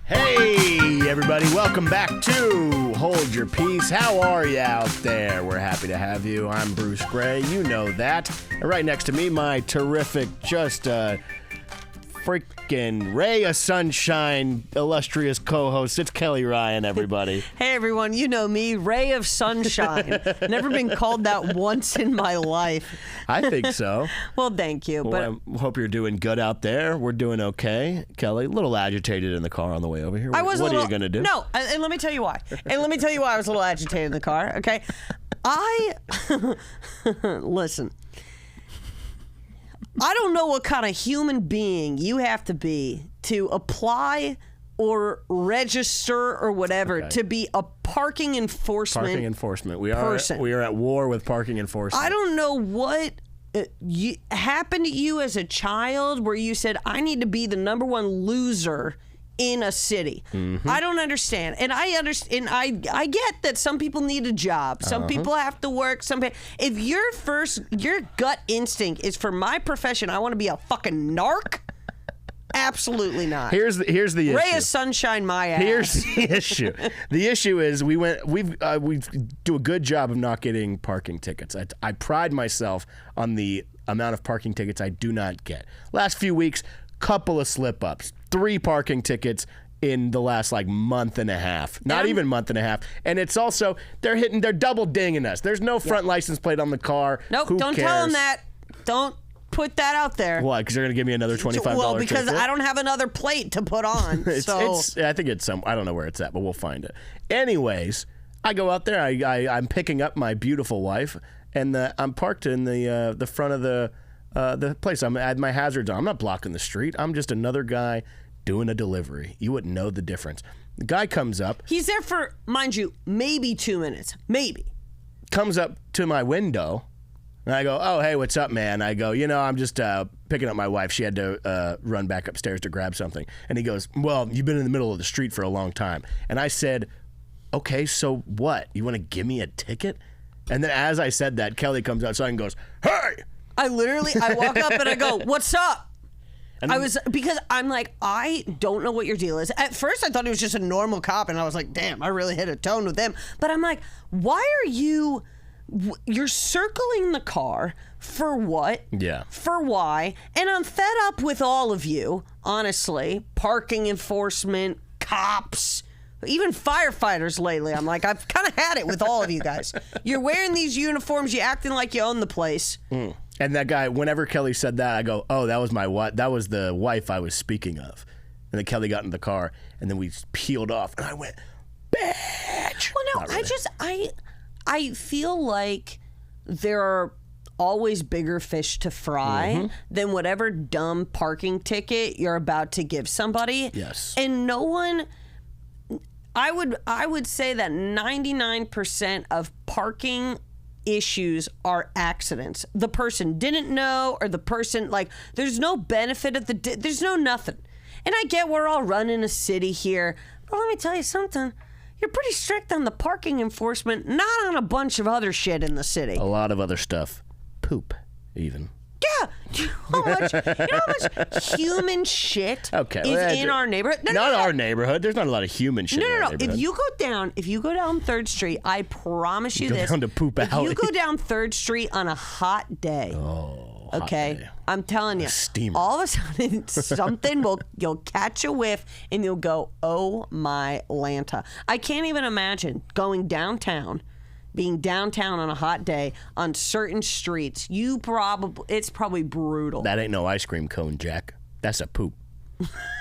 Hey, everybody. Welcome back to Hold Your Peace. How are you out there? We're happy to have you. I'm Bruce Gray. You know that. And right next to me, my terrific, freaking ray of sunshine, illustrious co-host. It's Kelly Ryan, everybody. Hey, everyone. You know me, ray of sunshine. Never been called that once in my life. I think so. Well, thank you. Well, I hope you're doing good out there. We're doing okay. Kelly, a little agitated in the car on the way over here. What are you going to do? No, and let me tell you why. I was a little agitated in the car, okay? Listen. I don't know what kind of human being you have to be to apply or register or whatever to be a parking enforcement. Parking enforcement. We are at war with parking enforcement. I don't know what happened to you as a child where you said, I need to be the number one loser in a city. Mm-hmm. I don't understand. And I understand. I get that some people need a job. Some people have to work. If your gut instinct is for my profession, I want to be a fucking narc. Absolutely not. Here's the issue. Ray of sunshine, my ass. Here's the issue. The issue is we do a good job of not getting parking tickets. I pride myself on the amount of parking tickets I do not get. Last few weeks, couple of slip-ups. 3 parking tickets in the last month and a half. Not even month and a half. And it's also, they're double dinging us. There's no front license plate on the car. Nope, Who don't cares? tell them that. Don't put that out there. Why? Because they're going to give me another $25 Well, because ticket? I don't have another plate to put on. I think it's I don't know where it's at, but we'll find it. Anyways, I go out there. I'm picking up my beautiful wife, and I'm parked in the front of the place. I had my hazards on. I'm not blocking the street. I'm just another guy doing a delivery. You wouldn't know the difference. The guy comes up. He's there for, mind you, maybe 2 minutes. Maybe. Comes up to my window, and I go, oh, hey, what's up, man? I go, I'm just picking up my wife. She had to run back upstairs to grab something. And he goes, well, you've been in the middle of the street for a long time. And I said, okay, so what? You want to give me a ticket? And then as I said that, Kelly comes outside and goes, hey! I walk up and I go, what's up? Because I'm like, I don't know what your deal is. At first, I thought it was just a normal cop, and I was like, damn, I really hit a tone with them. But I'm like, why are you're circling the car for what? Yeah. For why? And I'm fed up with all of you, honestly. Parking enforcement, cops, even firefighters lately. I'm like, I've kind of had it with all of you guys. You're wearing these uniforms, you're acting like you own the place. Mm. And that guy, whenever Kelly said that, I go, oh, that was the wife I was speaking of. And then Kelly got in the car, and then we peeled off, and I went, bitch. Well, no, really. I feel like there are always bigger fish to fry than whatever dumb parking ticket you're about to give somebody. Yes. And no one, I would say that 99% of parking issues are accidents. The person didn't know, or the person, there's no benefit of there's no nothing. And I get we're all running a city here, but let me tell you something. You're pretty strict on the parking enforcement, not on a bunch of other shit in the city. A lot of other stuff. Poop, even. Yeah. You know how much human shit is in our neighborhood? Not our neighborhood. There's not a lot of human shit in our neighborhood. If you go down 3rd Street, I promise you this. Go down to Poop Alley. If you go down 3rd Street on a hot day. Oh, okay. Hot day. I'm telling you. A steamer. All of a sudden you'll catch a whiff and you'll go, "Oh my Lanta." I can't even imagine going downtown. Being downtown on a hot day on certain streets, it's probably brutal. That ain't no ice cream cone, Jack. That's a poop.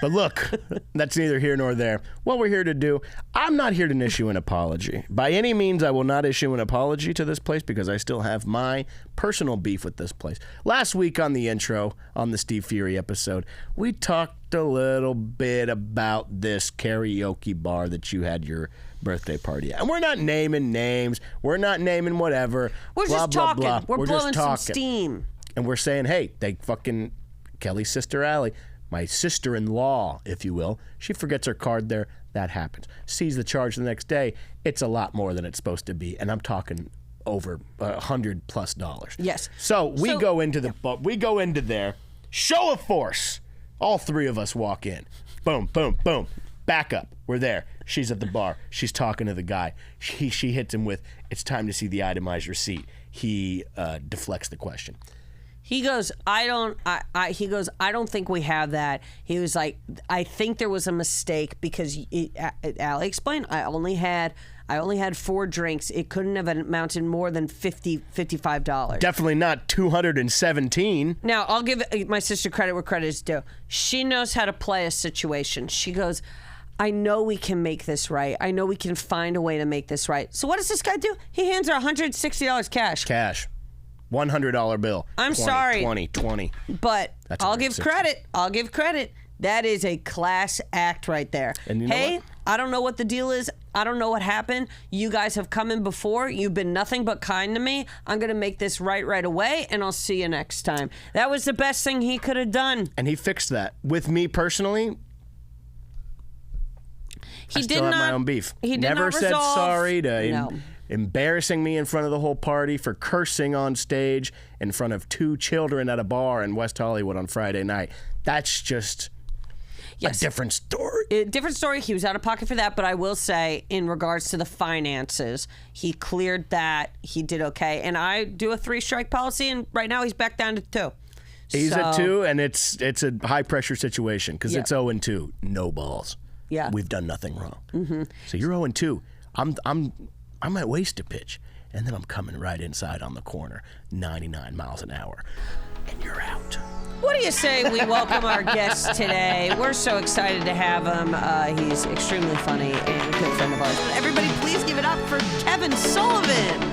But look, that's neither here nor there. What we're here to do, I'm not here to issue an apology. By any means, I will not issue an apology to this place because I still have my personal beef with this place. Last week on the intro, on the Steve Fury episode, we talked a little bit about this karaoke bar that you had your birthday party at. And we're not naming names. We're not naming whatever. We're blah, just blah, talking. blah. We're blowing some steam. And we're saying, hey, Kelly's sister Allie, my sister-in-law, if you will, she forgets her card there. That happens. Sees the charge the next day. It's a lot more than it's supposed to be. And I'm talking over $100+. Yes. So we go into there. Show of force. All 3 of us walk in. Boom, boom, boom. Back up. We're there. She's at the bar. She's talking to the guy. She hits him with, "It's time to see the itemized receipt." He deflects the question. He goes, I don't think we have that. He was like, I think there was a mistake because Allie explained, I only had 4 drinks. It couldn't have amounted more than $55. Definitely not 217. Now, I'll give my sister credit where credit is due. She knows how to play a situation. She goes, I know we can make this right. I know we can find a way to make this right. So what does this guy do? He hands her $160 cash. Cash. $100 bill. I'm sorry. 20. But That's I'll give credit. That is a class act right there. And you know hey, what? I don't know what the deal is. I don't know what happened. You guys have come in before. You've been nothing but kind to me. I'm going to make this right away, and I'll see you next time. That was the best thing he could have done. And he fixed that. With me personally, I still have my own beef. He never said resolve. sorry to No. embarrassing me in front of the whole party, for cursing on stage in front of 2 children at a bar in West Hollywood on Friday night. That's just a different story. Different story. He was out of pocket for that, but I will say, in regards to the finances, he cleared that. He did okay. And I do a 3-strike policy, and right now he's back down to 2. He's at 2, and it's a high-pressure situation because it's 0-2. No balls. Yeah. We've done nothing wrong. Mm-hmm. So you're 0-2. I might waste a pitch, and then I'm coming right inside on the corner, 99 miles an hour, and you're out. What do you say we welcome our guest today? We're so excited to have him. He's extremely funny and a good friend of ours. Everybody, please give it up for Kevin Sullivan.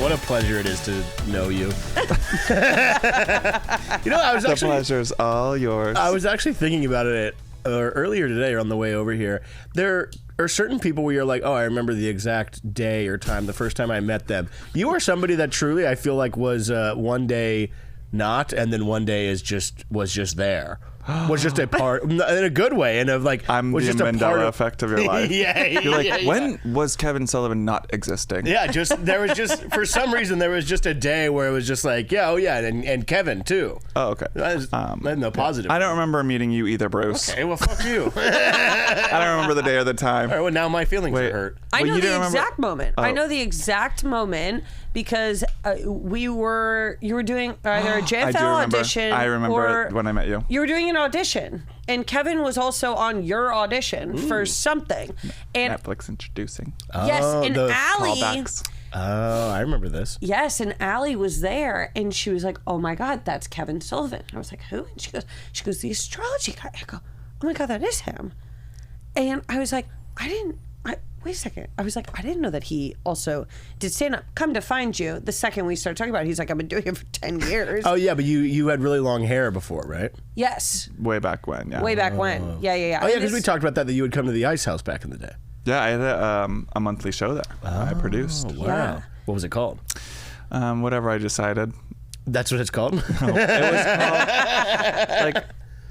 What a pleasure it is to know you. The pleasure's all yours. I was actually thinking about it earlier today or on the way over here. There are certain people where you're like, oh, I remember the exact day or time, the first time I met them. You are somebody that truly I feel like was one day not, and then one day was just there. Was just a part in a good way, and of like I'm was the just Mandela effect of your life. You're like, when was Kevin Sullivan not existing? Yeah, there was just for some reason there was just a day where it was just like, and Kevin too. Oh, okay. No positive. I don't remember meeting you either, Bruce. Okay, well, fuck you. I don't remember the day or the time. All right, well, now my feelings are hurt. I know you the didn't exact moment. Oh. I know the exact moment because you were doing either a JFL audition. I remember when I met you. You were doing an audition, and Kevin was also on your audition for something. And Netflix introducing. yes, and the Allie. Callbacks. Oh, I remember this. Yes, and Allie was there, and she was like, "Oh my God, that's Kevin Sullivan." I was like, "Who?" And she goes, "The astrology guy." I go, "Oh my God, that is him." And I was like, wait a second. I was like, I didn't know that he also did stand-up. Come to find you, the second we started talking about it, he's like, I've been doing it for 10 years. Oh, yeah, but you had really long hair before, right? Yes. Way back when, yeah. Way back when. Yeah. Oh, yeah, because we talked about that you would come to the Ice House back in the day. Yeah, I had a monthly show there. I produced. Wow. Yeah. What was it called? Whatever I decided. That's what it's called? It was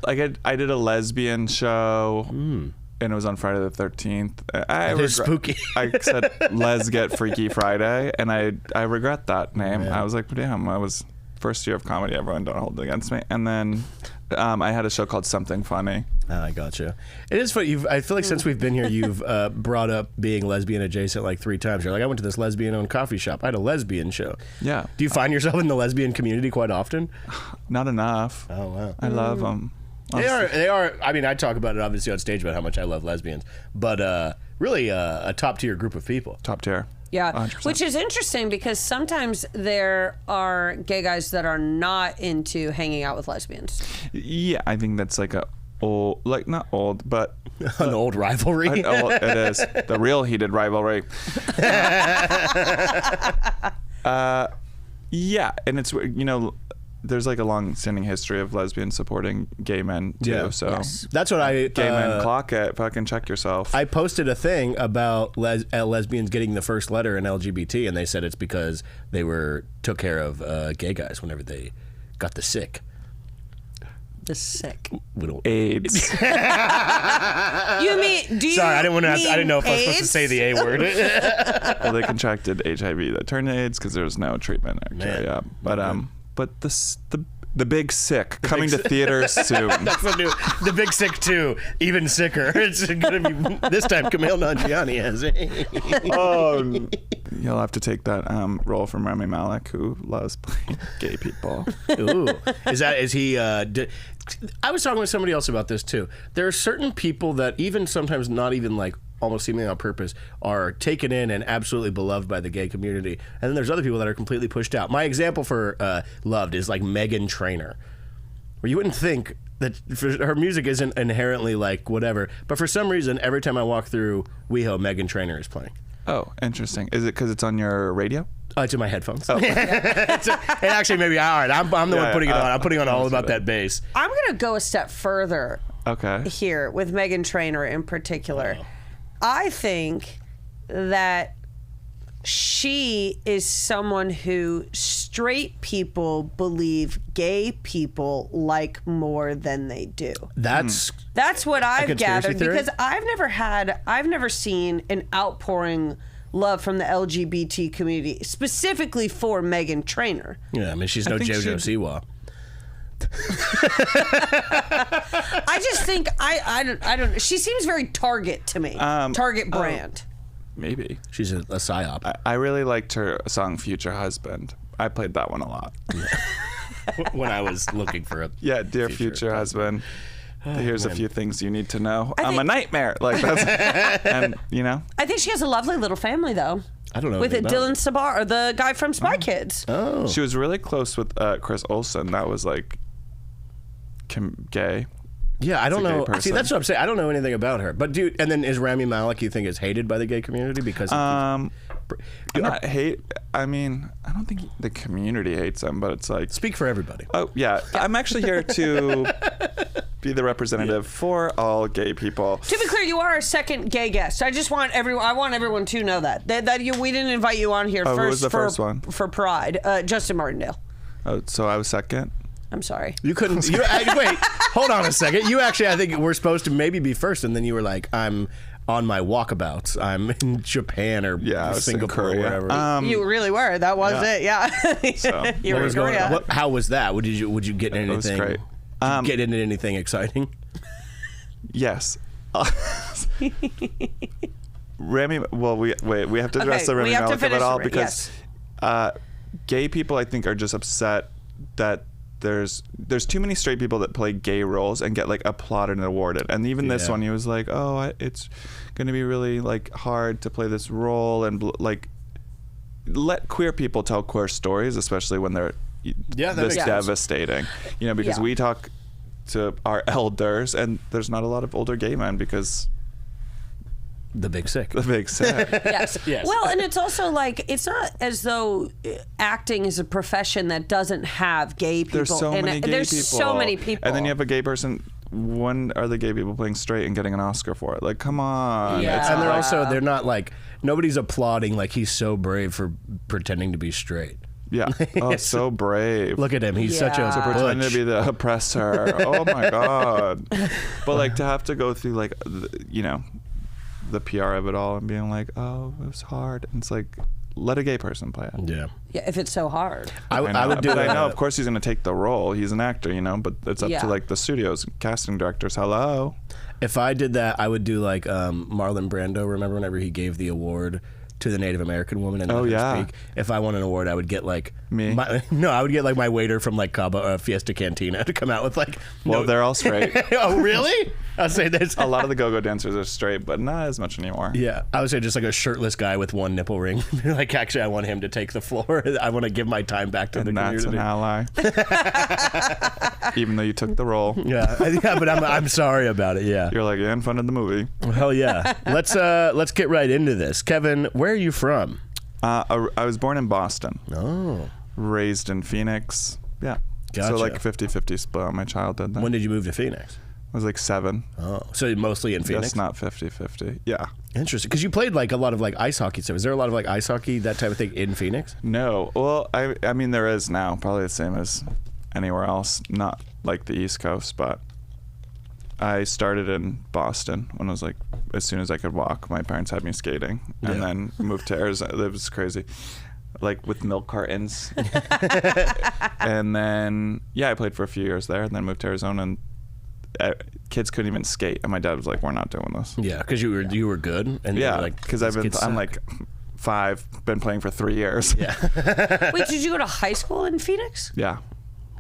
called, I did a lesbian show. And it was on Friday the 13th. It is spooky. I said, "Let's get Freaky Friday," and I regret that name. Yeah. I was like, damn, I was first year of comedy. Everyone don't hold it against me. And then I had a show called Something Funny. Oh, I gotcha. It is funny. I feel like since we've been here, you've brought up being lesbian adjacent like 3 times. You're like, I went to this lesbian-owned coffee shop. I had a lesbian show. Yeah. Do you find yourself in the lesbian community quite often? Not enough. Oh, wow. I love them. They are. I mean, I talk about it obviously on stage about how much I love lesbians, but really a top tier group of people. Top tier. Yeah, 100%. which is interesting because sometimes there are gay guys that are not into hanging out with lesbians. Yeah, I think that's like not old, but An old rivalry. it is the real heated rivalry. Yeah, and it's there's like a long-standing history of lesbians supporting gay men too. Yeah. So That's what I... gay men, clock it. Fucking check yourself. I posted a thing about lesbians getting the first letter in LGBT, and they said it's because they took care of gay guys whenever they got the sick. The sick. AIDS. You mean? Do you? Sorry, I didn't want to. I mean didn't know if I was supposed to AIDS? say the A word. Well, they contracted HIV that turned to AIDS because there was no treatment. Actually, yeah. But the Big Sick coming to theaters soon. That's the Big Sick 2, even sicker. It's gonna be this time Kumail Nanjiani as You'll have to take that role from Rami Malek, who loves playing gay people. Ooh, is he? I was talking with somebody else about this too. There are certain people that even sometimes not even like almost seemingly on purpose are taken in and absolutely beloved by the gay community, and then there's other people that are completely pushed out. My example for loved is like Meghan Trainor, where you wouldn't think that her music isn't inherently like whatever, but for some reason every time I walk through WeHo, Meghan Trainor is playing. Oh, interesting. Is it because it's on your radio? It's in my headphones. Oh. It actually may be all right. I'm the one putting it on. I'm putting on all about that bass. I'm gonna go a step further. Okay. Here with Meghan Trainor in particular. Oh. I think that she is someone who straight people believe gay people like more than they do. That's what I've conspiracy gathered theory? because I've never seen an outpouring love from the LGBT community specifically for Meghan Trainor. Yeah, I mean she's no JoJo Siwa. I just think I don't. She seems very Target to me. Target brand. Maybe. She's a psyop. I really liked her song Future Husband. I played that one a lot. When I was looking for a Dear future husband. Here's a few things you need to know. I I'm a think- nightmare. Like that's and I think she has a lovely little family though. I don't know With anything Dylan about Sabar, the guy from Spy Kids. Oh. she was really close with Chris Olsen. That was like gay. Yeah, I don't a gay know. See, person. that's what I'm saying. I don't know anything about her. But dude, and then is Rami Malek, you think, is hated by the gay community because I'm not hate. I mean, I don't think the community hates him, but it's like speak for everybody. Oh yeah, I'm actually here to be the representative for all gay people. To be clear, you are our second gay guest. I just want everyone. I want everyone to know that we didn't invite you on here Who first was the first one? for Pride. Justin Martindale. Oh, so I was second. I'm sorry. You couldn't. Wait, hold on a second. You actually, I think we're supposed to maybe be first, and then you were like, I'm on my walkabouts. I'm in Japan or I was in Singapore or Korea. wherever. You really were. That was it. Yeah. So, you What were was in going on? Korea. How was that? Would you get into It was anything? great. Did you get into anything exciting? Yes. Rami. Well, we have to address Okay, the Rami we have to Malek of finish it all the- because gay people, I think, are just upset that there's too many straight people that play gay roles and get like applauded and awarded. And even this Yeah. one, he was like, "Oh, it's going to be really like hard to play this role and like let queer people tell queer stories, especially when they're Yeah, that this makes sense. devastating." You know, because Yeah. we talk to our elders, and there's not a lot of older gay men because The Big Sick. the big set. Yes. Yes. Well, and it's also like it's not as though acting is a profession that doesn't have gay people. There's so and many gay there's people. so many people. And then you have a gay person. When are the gay people playing straight and getting an Oscar for it? Like, come on. Yeah. It's And they're like- also, they're not like, nobody's applauding like he's so brave for pretending to be straight. yeah. Oh, so brave. Look at him. He's such a Yeah. Pretending butch. to be the oppressor. Oh my God. But like to have to go through like, the PR of it all and being like, oh, it was hard. And it's like, let a gay person play it. Yeah. Yeah, if it's so hard. I would do but it. I know, of course, he's going to take the role. He's an actor, but it's up Yeah. to like the studios, casting directors. Hello. If I did that, I would do like Marlon Brando. Remember whenever he gave the award to the Native American woman and let her yeah. speak? If I won an award, I would get like Me? I would get like my waiter from like Cabo Fiesta Cantina to come out with like. Well, they're all straight. Oh really? I'll say this. A lot of the go-go dancers are straight, but not as much anymore. Yeah, I would say just like a shirtless guy with one nipple ring. Like, actually, I want him to take the floor. I want to give my time back to the And that's community. an ally. Even though you took the role. Yeah, but I'm sorry about it. Yeah. You're like, and funded the movie. Hell yeah. Let's get right into this. Kevin, where are you from? I was born in Boston. Oh. Raised in Phoenix. Yeah. Gotcha. So like 50-50 split on my childhood then. When did you move to Phoenix? I was like 7. Oh, so mostly in Phoenix? Just not 50-50. Yeah. Interesting. Because you played like a lot of like ice hockey stuff. Is there a lot of like ice hockey, that type of thing in Phoenix? No. Well, I mean, there is now. Probably the same as anywhere else. Not like the East Coast, but I started in Boston when I was like, as soon as I could walk. My parents had me skating, and then moved to Arizona. It was crazy. Like with milk cartons. And then, I played for a few years there, and then moved to Arizona, and kids couldn't even skate, and my dad was like, "We're not doing this." Yeah, because you were good, and because I'm like 5, been playing for 3 years. Yeah. Wait, did you go to high school in Phoenix? Yeah.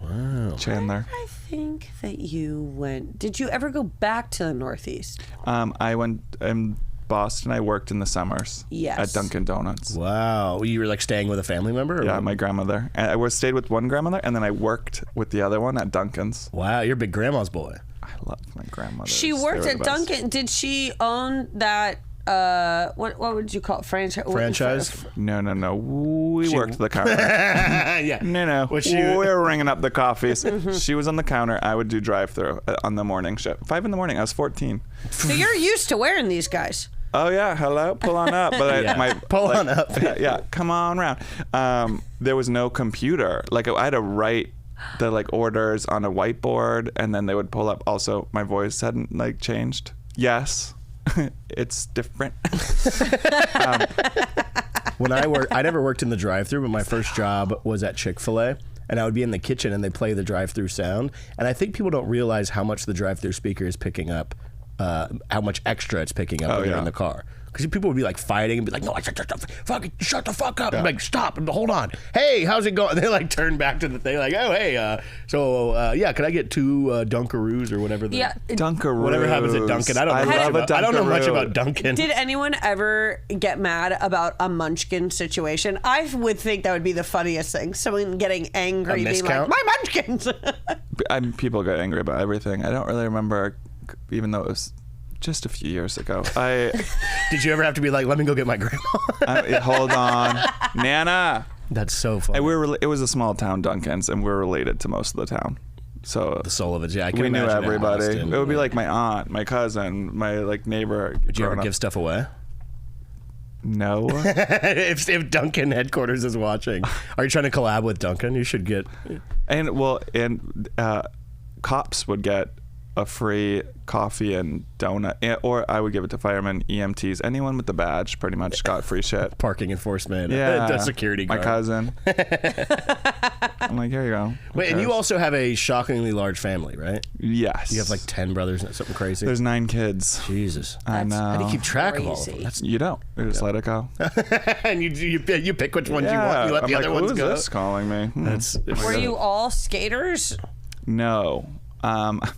Wow. Chandler. I think that you went. Did you ever go back to the Northeast? I went in Boston. I worked in the summers. Yes. At Dunkin' Donuts. Wow. You were like staying with a family member? Or Yeah, what? my grandmother. And I stayed with one grandmother, and then I worked with the other one at Dunkin's. Wow, you're a big grandma's boy. I loved my grandmother. She worked at Dunkin'. Did she own that? What would you call it? Franchise? No. We worked the counter. Yeah. No. Was We were ringing up the coffees. She was on the counter. I would do drive-through on the morning shift. 5 in the morning. I was 14. So you're used to wearing these guys. Oh yeah, hello, pull on up. But Pull on up. Yeah, come on around. There was no computer. Like I had to write the like orders on a whiteboard, and then they would pull up. Also, my voice hadn't like changed. Yes, it's different. When I never worked in the drive-thru, but my first job was at Chick-fil-A, and I would be in the kitchen, and they play the drive-thru sound, and I think people don't realize how much the drive-thru speaker is picking up, how much extra it's picking up when you're in the car. Because people would be like fighting and be like, "No, shut the fuck up!" I'm like, "Stop! Hold on! Hey, how's it going?" And they like turn back to the thing, like, "Oh, hey, can I get 2 Dunkaroos or whatever?" Dunkaroos. Whatever happens at Dunkin'. I don't know much about Dunkin'. Did anyone ever get mad about a Munchkin situation? I would think that would be the funniest thing. Someone getting angry, being like, "My Munchkins!" People get angry about everything. I don't really remember, even though it was just a few years ago. Did you ever have to be like, "Let me go get my grandma"? Hold on, Nana. That's so funny. It was a small town, Dunkin's, and we're related to most of the town. So the Sullivans, yeah, I can we knew imagine everybody. Austin. It would be like my aunt, my cousin, my like neighbor. Did you ever give stuff away? No. if Dunkin' headquarters is watching, are you trying to collab with Dunkin'? You should get. And cops would get a free coffee and donut, or I would give it to firemen, EMTs, anyone with the badge pretty much got free shit. Parking enforcement, yeah, security guard. My cousin. I'm like, here you go. Wait, and you also have a shockingly large family, right? Yes. You have like 10 brothers, something crazy. There's 9 kids. Jesus. I know. How do you keep track of all of them? You don't. You just let it go. And you pick which ones you want. You let the other ones go. Who's this calling me? Were you all skaters? No.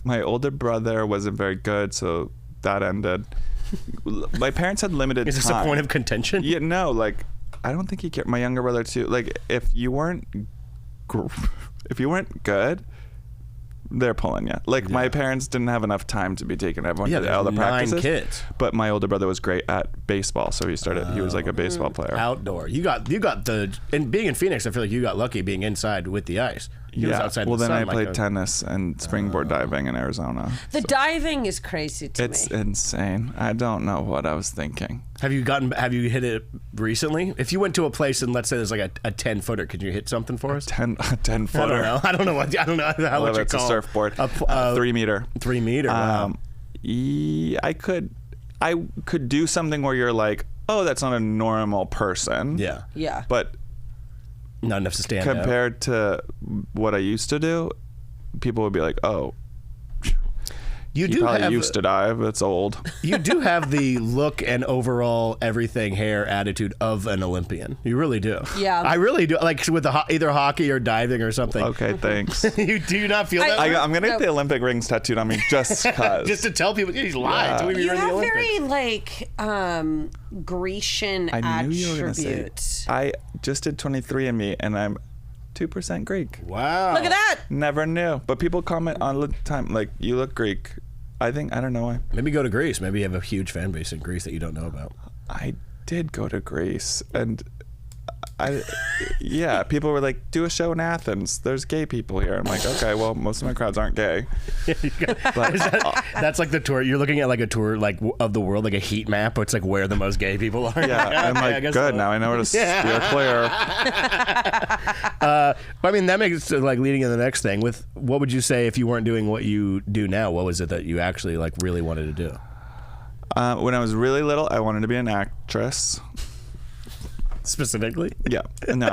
My older brother wasn't very good, so that ended. My parents had limited time. Is this a point of contention? Yeah, no, like I don't think he cared. My younger brother too. Like if you weren't good, they're pulling you. Like my parents didn't have enough time to be taking everyone to all the practices. 9 kids. But my older brother was great at baseball, so he was like a baseball player. Outdoor. You got and being in Phoenix, I feel like you got lucky being inside with the ice. He was outside well, in the then sun, I played tennis and springboard diving in Arizona. The diving is crazy to me. It's insane. I don't know what I was thinking. Have you hit it recently? If you went to a place and let's say there's like a 10-footer, could you hit something for us? 10-footer. I don't know how much it's you call a surfboard. 3 meter. 3 meter. Wow. I could do something where you're like, oh, that's not a normal person. Yeah. Yeah. But not enough to stand compared to what I used to do, people would be like, oh, you used to dive. It's old. You do have the look and overall everything hair attitude of an Olympian. You really do. Yeah. I really do. Like with either hockey or diving or something. Okay, thanks. You do not feel that? I'm going to get the Olympic rings tattooed on me just because. Just to tell people, he's lying. Yeah. You have very like Grecian I knew you were gonna say. attributes. I just did 23andMe and I'm 2% Greek. Wow. Look at that. Never knew. But people comment all the time, like, you look Greek. I don't know why. Maybe go to Greece. Maybe you have a huge fan base in Greece that you don't know about. I did go to Greece, and yeah, people were like, do a show in Athens. There's gay people here. I'm like, okay, well, most of my crowds aren't gay. But That's like the tour. You're looking at like a tour like of the world, like a heat map. It's like where the most gay people are. yeah, I'm Okay, I like, guess good. so. Now I know where to steer clear. I mean, that makes it like leading to the next thing. With what would you say if you weren't doing what you do now? What was it that you actually like really wanted to do? When I was really little, I wanted to be an actress. Specifically? Yeah. No,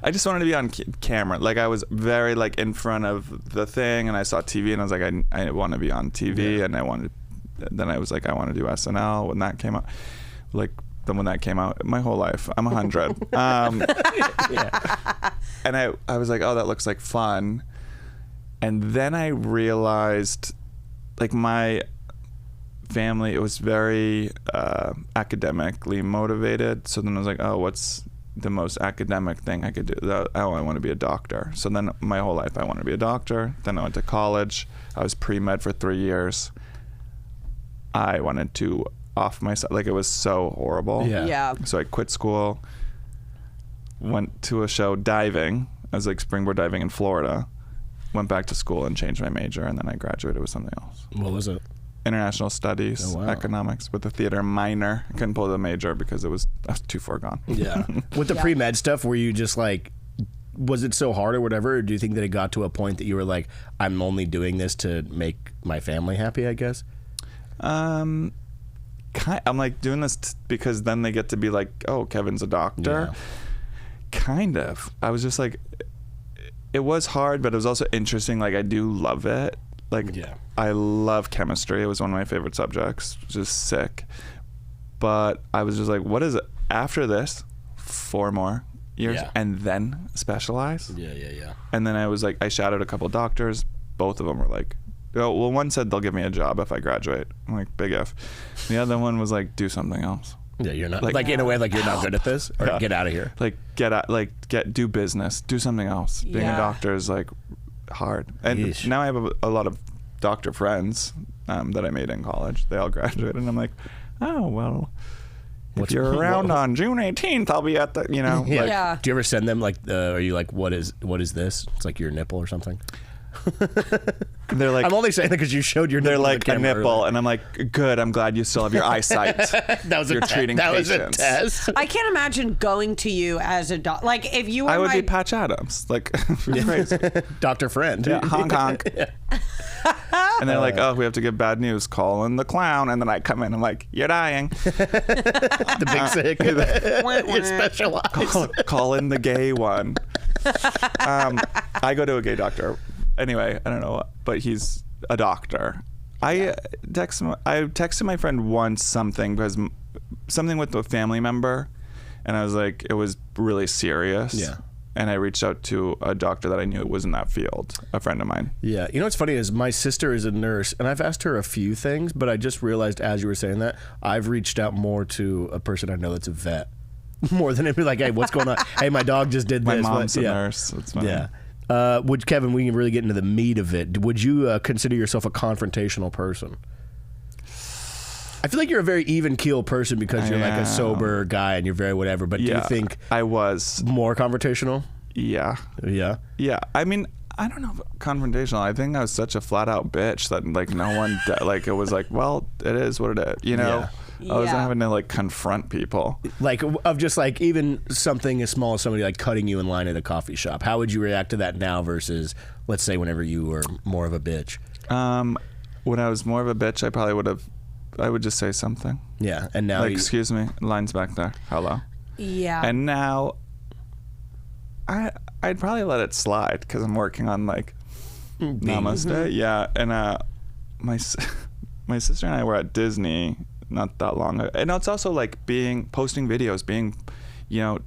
I just wanted to be on camera. Like I was very like in front of the thing, and I saw TV, and I was like, I want to be on TV, and then I was like, I want to do SNL when that came out. Like then when that came out, my whole life, I'm 100. Yeah. And I was like, oh, that looks like fun. And then I realized, like my family, it was very academically motivated. So then I was like, oh, what's the most academic thing I could do? Oh, I want to be a doctor. So then my whole life I wanted to be a doctor. Then I went to college. I was pre-med for 3 years. I wanted to off myself. Like it was so horrible. Yeah. So I quit school, went to a show diving. I was like springboard diving in Florida. Went back to school and changed my major, and then I graduated with something else. What was it? International Studies, Economics, with a theater minor. I couldn't pull the major because I was too far gone. Yeah. With the pre-med stuff, were you just like, was it so hard or whatever? Or do you think that it got to a point that you were like, I'm only doing this to make my family happy, I guess? I'm like doing this because then they get to be like, oh, Kevin's a doctor. Yeah. Kind of. I was just like, it was hard, but it was also interesting. Like I do love it. Like I love chemistry. It was one of my favorite subjects. Just sick. But I was just like, what is it after this? 4 more years and then specialize? Yeah. And then I was like, I shadowed a couple doctors. Both of them were like, oh, well, one said they'll give me a job if I graduate. I'm like, big F. The other one was like, do something else. Yeah, you're not like in a way like you're not good at this, or get out of here. Like do business, do something else. Being a doctor is like hard. And now I have a lot of doctor friends that I made in college. They all graduated, and I'm like, oh well. If you're around on June 18th, I'll be at the, you know. Yeah. Like, Do you ever send them like, are you like, what is this? It's like your nipple or something. they're like, I'm only saying that because you showed your nipple. They're like on a the camera nipple, earlier. and I'm like, good. I'm glad you still have your eyesight. That was You're treating patients. was a test. I can't imagine going to you as a doc. Like if you were I would be Patch Adams, like crazy. Dr. Friend. Yeah, honk honk. And they're like, oh, we have to give bad news. Call in the clown, and then I come in. I'm like, you're dying. The big sick. It's specialized. Call in the gay one. I go to a gay doctor. Anyway, I don't know, but he's a doctor. I texted my friend once something with a family member, and I was like, it was really serious. Yeah. And I reached out to a doctor that I knew was in that field, a friend of mine. Yeah. You know what's funny is my sister is a nurse, and I've asked her a few things, but I just realized as you were saying that, I've reached out more to a person I know that's a vet. More than it'd be like, hey, what's going on? Hey, my dog just did this. My mom's a nurse. It's funny. Yeah. Kevin, we can really get into the meat of it. Would you consider yourself a confrontational person? I feel like you're a very even keel person because you're like a sober guy and you're very whatever. But do you think I was more confrontational? Yeah. Yeah. Yeah. I mean, I don't know about confrontational. I think I was such a flat out bitch that like no one like it was like, well, it is what it is. You know. Yeah. I wasn't having to like confront people. Like of just like even something as small as somebody like cutting you in line at a coffee shop. How would you react to that now versus let's say whenever you were more of a bitch? When I was more of a bitch, I would just say something. Yeah, and now like, excuse me, line's back there. Hello. Yeah. And now I'd probably let it slide because I'm working on like namaste. Yeah, and my sister and I were at Disney not that long ago, and it's also like posting videos, you know,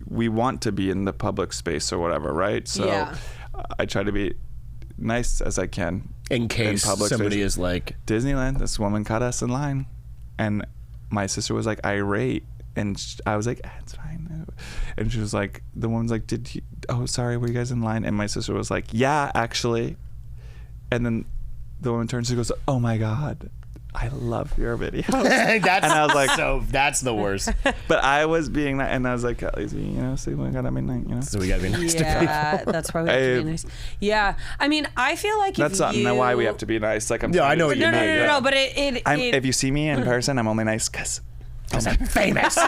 we want to be in the public space or whatever, right? So I try to be nice as I can in case somebody is like, Disneyland, this woman cut us in line, and my sister was like irate, and I was like, it's fine, and she was like, the woman's like, sorry, were you guys in line? And my sister was like, yeah, actually. And then the woman turns and goes, oh my god, I love your videos. That's, and I was like, so that's the worst. but I was being nice, and I was like, Kelly's, so we gotta be nice, So we gotta be nice to people. Yeah, that's why we have to be nice. Yeah, I mean, I feel like that's not why we have to be nice. Like I'm. Yeah, I know what you mean. No, but if you see me in person, I'm only nice because I'm famous.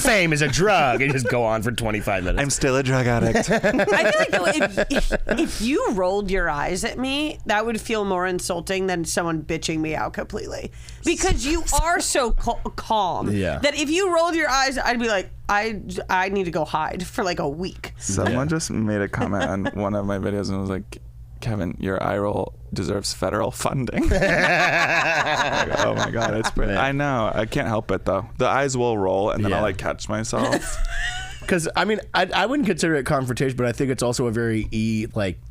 Fame is a drug. And just go on for 25 minutes. I'm still a drug addict. I feel like though, if you rolled your eyes at me, that would feel more insulting than someone bitching me out completely. Because you are so calm that if you rolled your eyes, I'd be like, I need to go hide for like a week. Someone just made a comment on one of my videos and was like, Kevin, your eye roll deserves federal funding. Like, oh my God, it's pretty. I know. I can't help it though. The eyes will roll and then I'll like catch myself. Because I mean, I wouldn't consider it confrontation, but I think it's also a very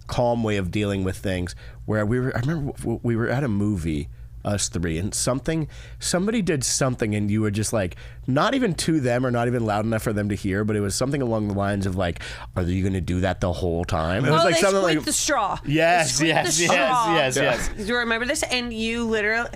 calm way of dealing with things. Where I remember we were at a movie, us three, and somebody did something, and you were just like, not even to them or not even loud enough for them to hear, but it was something along the lines of like, are you going to do that the whole time? It was like they something squeaked like the straw. Yes. Yes. Do you remember this? And you literally,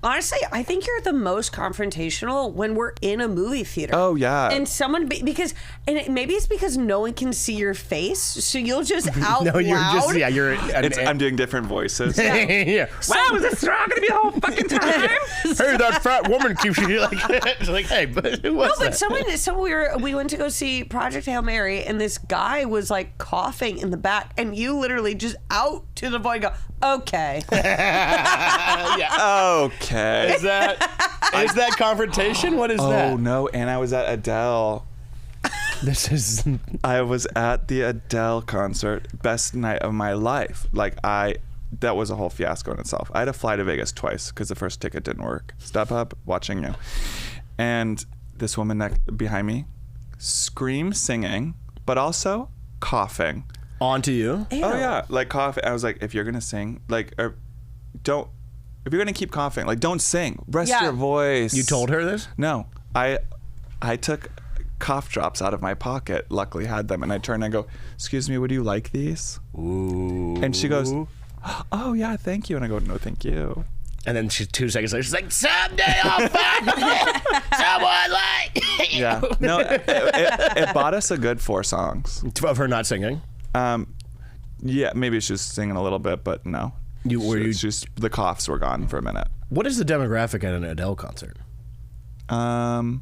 honestly, I think you're the most confrontational when we're in a movie theater. Oh yeah. And someone maybe it's because no one can see your face, so you'll just out no, you're loud. just I'm doing different voices. yeah. Wow, is this straw going to be the whole fucking time? Hey, that fat woman keeps you like, hey, but who was that? We went to go see Project Hail Mary, and this guy was like coughing in the back, and you literally just out to the void go, okay. Yeah. Okay. Is that confrontation? What is that? Oh no, and I was at Adele. I was at the Adele concert, best night of my life. That was a whole fiasco in itself. I had to fly to Vegas twice because the first ticket didn't work. Step up, watching you. And this woman behind me screamed singing, but also coughing. Onto you? Ew. Oh yeah, like coughing. I was like, if you're gonna sing, if you're gonna keep coughing, don't sing. Rest your voice. You told her this? No, I took cough drops out of my pocket. Luckily had them, and I turned and go, excuse me, would you like these? Ooh. And she goes, oh yeah, thank you. And I go, no, thank you. And then 2 seconds later, she's like, someday I'll find someone like you. Yeah. No, it bought us a good 4 songs. Of her not singing? Yeah, maybe she was singing a little bit, but no. Just the coughs were gone for a minute. What is the demographic at an Adele concert? The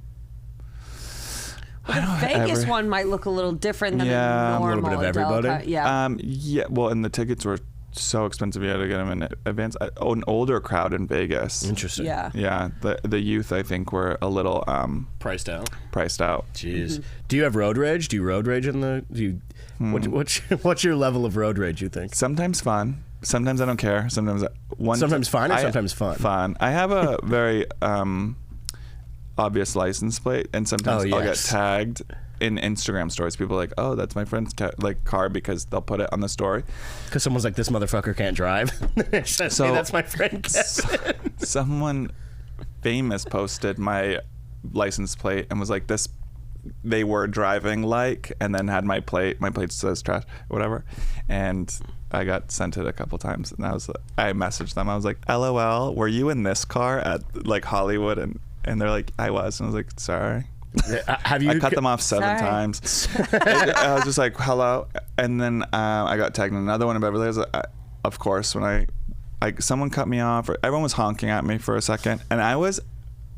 Vegas one might look a little different than a normal a little bit of everybody. Adele yeah. Well, and the tickets were so expensive. You had to get them in advance. An older crowd in Vegas. Interesting. Yeah. Yeah. The youth, I think, were a little priced out. Jeez. Mm-hmm. Do you have road rage? Do you road rage in the? What's your level of road rage? You think? Sometimes fun. Sometimes I don't care. Sometimes fun or sometimes fun. Fun. I have a very obvious license plate, and sometimes I'll get tagged in Instagram stories. People are like, oh, that's my friend's car, because they'll put it on the story. Because someone's like, this motherfucker can't drive. So hey, that's my friend Kevin. Someone famous posted my license plate and was like, this, they were driving and then had my plate. My plate says trash, whatever. And I got sent it a couple times, and I messaged them. I was like, LOL, were you in this car at Hollywood? And they're like, I was. And I was like, sorry. I cut them off 7 times. I was just like, hello. And then I got tagged in another one in Beverly Hills. Of course, when someone cut me off, everyone was honking at me for a second, and I was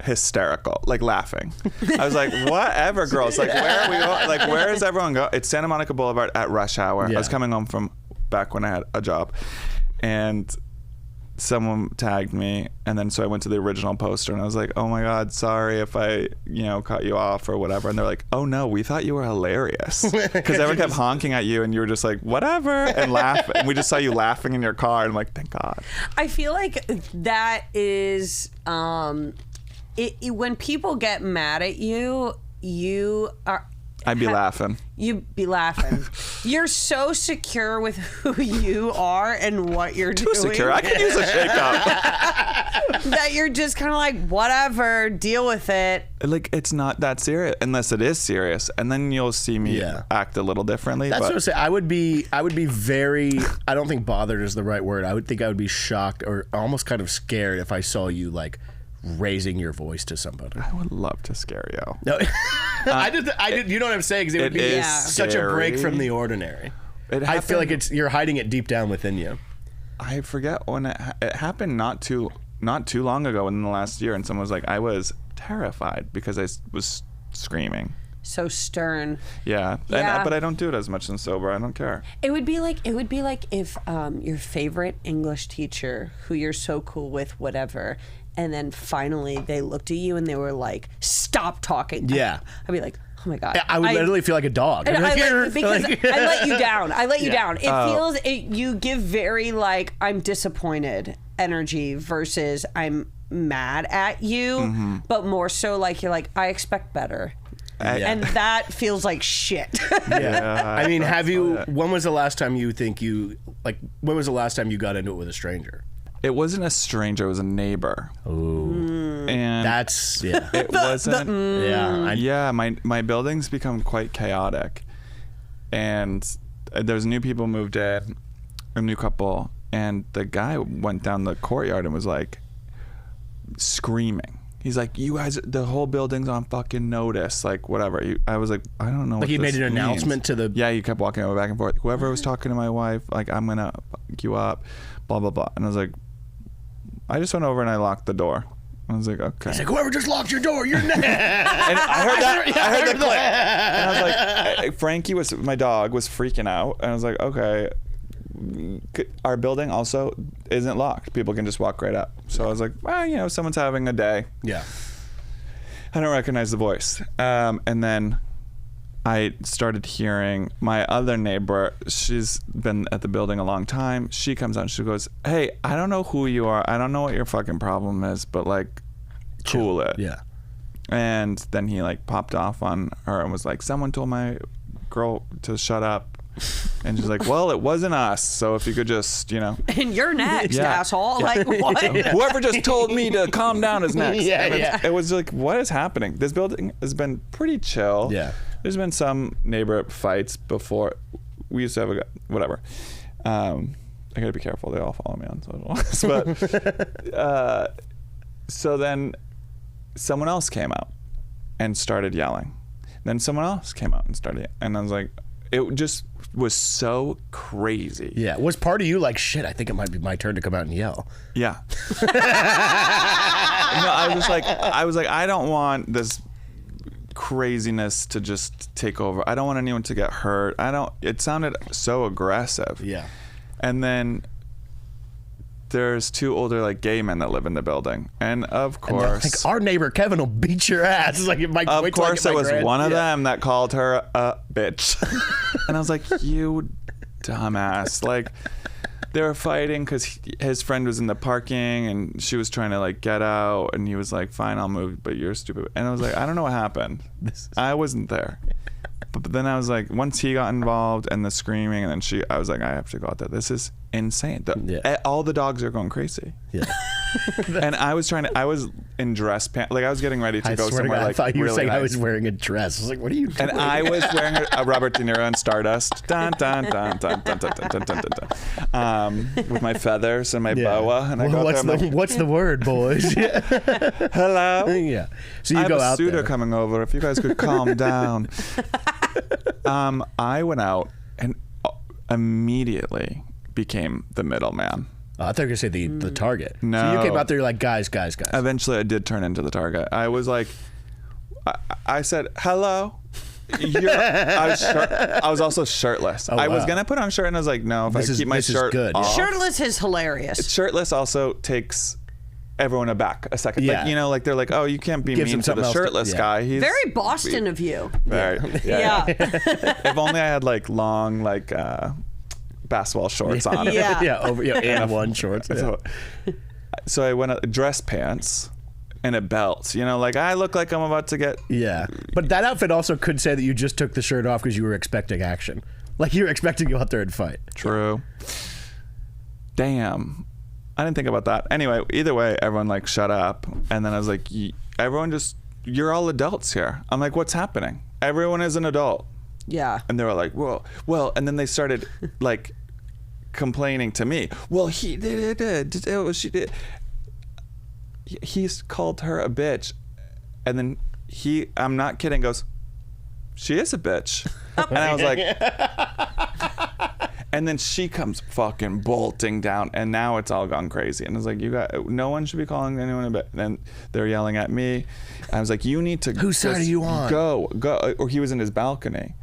hysterical, laughing. I was like, whatever, girls. Where are we going? Where is everyone going? It's Santa Monica Boulevard at rush hour. Yeah. I was coming home from back when I had a job, and someone tagged me, and then so I went to the original poster, and I was like, oh my God, sorry if I cut you off or whatever. And they're like, oh no, we thought you were hilarious, because everyone kept honking at you and you were just like, whatever, and laughing, and we just saw you laughing in your car, and I'm like, thank God. I feel like that is when people get mad at you, I'd be laughing. You'd be laughing. You're so secure with who you are and what you're doing. Too secure. I could use a shake-up. That you're just kind of like, whatever, deal with it. Like, it's not that serious unless it is serious, and then you'll see me act a little differently. That's what I'm saying. I would be very. I don't think bothered is the right word. I would think I would be shocked or almost kind of scared if I saw you like raising your voice to somebody. I would love to scare you. No, I did. You know what I'm saying? Because it would be such a break from the ordinary. I feel like you're hiding it deep down within you. I forget when it happened. Not too long ago, in the last year, and someone was like, I was terrified because I was screaming. So stern. Yeah. But I don't do it as much than sober. I don't care. It would be like if your favorite English teacher, who you're so cool with, whatever, and then finally they looked at you and they were like, "Stop talking." Yeah. I'd be like, "Oh my God." I would literally feel like a dog. And Like, because I let you down. I let you down. It Oh. feels you give very like I'm disappointed energy versus I'm mad at you, but more so like you're like I expect better. And that feels like shit. Yeah. I mean, when was the last time you got into it with a stranger? It wasn't a stranger. It was a neighbor. Ooh. And That's, it wasn't. My building's become quite chaotic. And there's new people moved in, a new couple, and the guy went down the courtyard and was like screaming. He's like, "You guys, the whole building's on fucking notice." Like, whatever. I was like, I don't know. Like, he made an announcement to the. Yeah, he kept walking over back and forth. Whoever was talking to my wife, like, I'm gonna fuck you up, blah blah blah. And I was like, I just went over and I locked the door. I was like, okay. He's like, "Whoever just locked your door, you're next." And I heard that. I heard the click. And I was like, Frankie my dog was freaking out, and I was like, okay. Our building also isn't locked. People can just walk right up. So I was like, well, someone's having a day. Yeah. I don't recognize the voice. And then I started hearing my other neighbor. She's been at the building a long time. She comes out and she goes, "Hey, I don't know who you are. I don't know what your fucking problem is, but like, cool it." Yeah. And then he like popped off on her and was like, "Someone told my girl to shut up." And she's like, "Well, it wasn't us, so if you could just, And you're next, Yeah. asshole. Like, what? Whoever just told me to calm down is next." Yeah. It was like, what is happening? This building has been pretty chill. Yeah. There's been some neighbor fights before. We used to have whatever. I gotta be careful. They all follow me on social. But so then someone else came out and started yelling. Then someone else came out and started, and I was like, it just was so crazy. Yeah. Was part of you like, shit, I think it might be my turn to come out and yell? Yeah. No, I was like, I don't want this craziness to just take over. I don't want anyone to get hurt. It sounded so aggressive. Yeah. And then there's two older like gay men that live in the building, and of course, like, our neighbor Kevin will beat your ass. It's like, of course, it was one of them that called her a bitch. And I was like, "You dumbass!" Like, they were fighting because his friend was in the parking, and she was trying to like get out, and he was like, "Fine, I'll move, but you're stupid." And I was like, "I don't know what happened. I wasn't there." But then I was like, once he got involved and the screaming, and then I was like, I have to go out there. This is insane. All the dogs are going crazy. Yeah. And I was in dress pants. Like, I was getting ready to go swear somewhere to God, like I thought you were really saying I nice. was wearing a dress. I was like, what are you doing? And I was wearing a Robert De Niro and Stardust, dun, dun, dun, dun, dun, dun, dun, dun, dun, dun, with my feathers and my boa. And I go what's there, what's the word, boys? hello. Yeah. So you I go have a out suitor there. coming over. If you guys could calm down. I went out and immediately became the middleman. I thought you were going to say the target. No. So you came out there, you're like, guys. Eventually, I did turn into the target. I was like, I said, hello. I was also shirtless. Oh, I was wow. going to put on a shirt, and I was like, no, if I keep my shirt good. off. Shirtless is hilarious. Shirtless also takes everyone aback a second. Yeah. Like, like they're like, oh, you can't be Gives him mean to something the else to- shirtless yeah. guy. He's Very Boston of you. Very, Yeah. If only I had like long basketball shorts on. Yeah. And one shorts. Yeah. So I went dress pants and a belt. Like, I look like I'm about to get. Yeah. But that outfit also could say that you just took the shirt off because you were expecting action. Like you were expecting to go out there and fight. True. Damn. I didn't think about that. Anyway, either way, everyone like shut up. And then I was like, everyone just, you're all adults here. I'm like, what's happening? Everyone is an adult. Yeah. And they were like, well, and then they started like complaining to me. Well, he did. She did. He's called her a bitch. And then I'm not kidding, goes, she is a bitch. And I was like, and then she comes fucking bolting down, and now it's all gone crazy. And I was like, no one should be calling anyone a bitch. And then they're yelling at me. I was like, you need to whose side are you on? Go. Or he was in his balcony.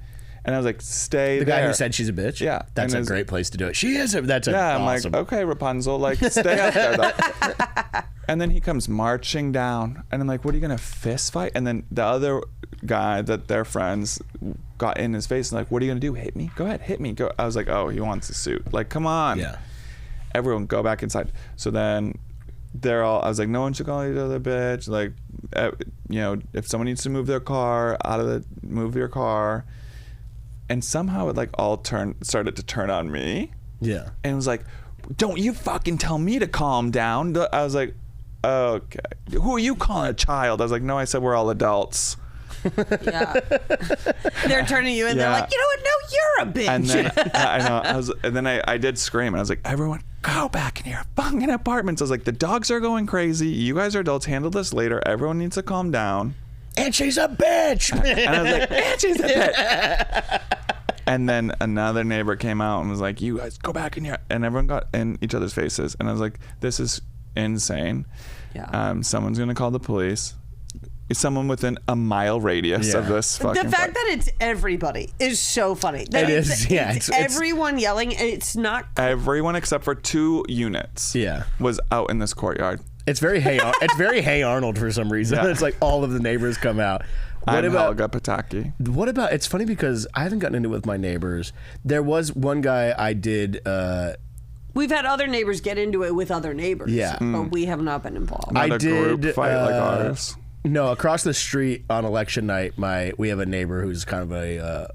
And I was like, stay there. The guy who said she's a bitch? Yeah. That's a great place to do it. She is a, that's a I'm awesome. like, okay, Rapunzel, like, stay up there, though. And then he comes marching down, and I'm like, what, are you going to fist fight? And then the other guy that their friends got in his face and like, what are you going to do? Hit me? Go ahead, hit me. Go. I was like, oh, he wants a suit. Like, come on. Yeah. Everyone go back inside. So then I was like, no one should call each other bitch. Like, if someone needs to move their car, move your car. And somehow it like all started to turn on me. Yeah. And it was like, don't you fucking tell me to calm down. I was like, okay. Who are you calling a child? I was like, no, I said we're all adults. Yeah. They're turning you in. Yeah. They're like, you know what? No, you're a bitch. And then I know. And then I did scream, and I was like, everyone, go back in your fucking apartments. I was like, the dogs are going crazy. You guys are adults. Handle this later. Everyone needs to calm down. And she's a bitch. And I was like, and she's a bitch. And then another neighbor came out and was like, you guys go back in here. And everyone got in each other's faces. And I was like, this is insane. Yeah. Someone's going to call the police. Someone within a mile radius of this fucking The fact that it's everybody is so funny. That It is, yeah. It's everyone yelling. It's not. Everyone except for 2 units was out in this courtyard. It's very Hey Arnold for some reason. Yeah. It's like all of the neighbors come out. I'm Helga Pataki. What about, it's funny because I haven't gotten into it with my neighbors. There was one guy I did. We've had other neighbors get into it with other neighbors. Yeah. But we have not been involved. Not a group fight like ours. No, across the street on election night, we have a neighbor who's kind of a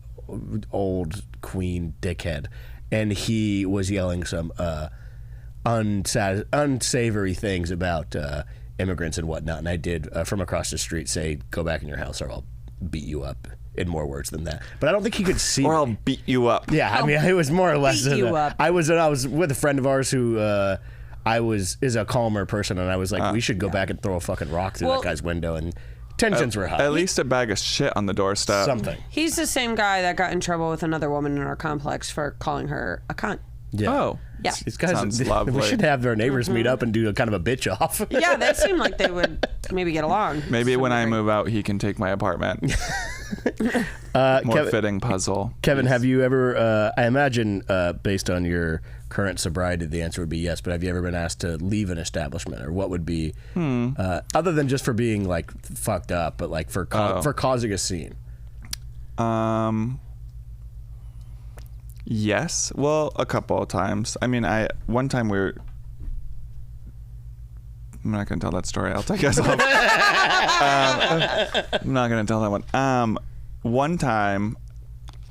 old queen dickhead, and he was yelling some unsavory things about immigrants and whatnot. And I did from across the street say, "Go back in your house, or I'll beat you up." In more words than that, but I don't think he could see. Or me. I'll beat you up. Yeah, I mean, it was more or less. Beat you up. I was with a friend of ours who. is a calmer person, and I was like, we should go back and throw a fucking rock through that guy's window, and tensions were high. At least a bag of shit on the doorstep. Something. He's the same guy that got in trouble with another woman in our complex for calling her a cunt. Yeah. Oh. Yeah. These guys, Sounds lovely. we should have their neighbors meet up and do a kind of a bitch off. Yeah, that seemed like they would maybe get along. Maybe when I move out, he can take my apartment. More fitting puzzle. Kevin, have you ever, I imagine based on your current sobriety, the answer would be yes, but have you ever been asked to leave an establishment, or what would be, other than just for being like fucked up, but like for causing a scene? Yes. Well, a couple of times. I mean, one time I'm not going to tell that story. I'll take us off. I'm not going to tell that one. One time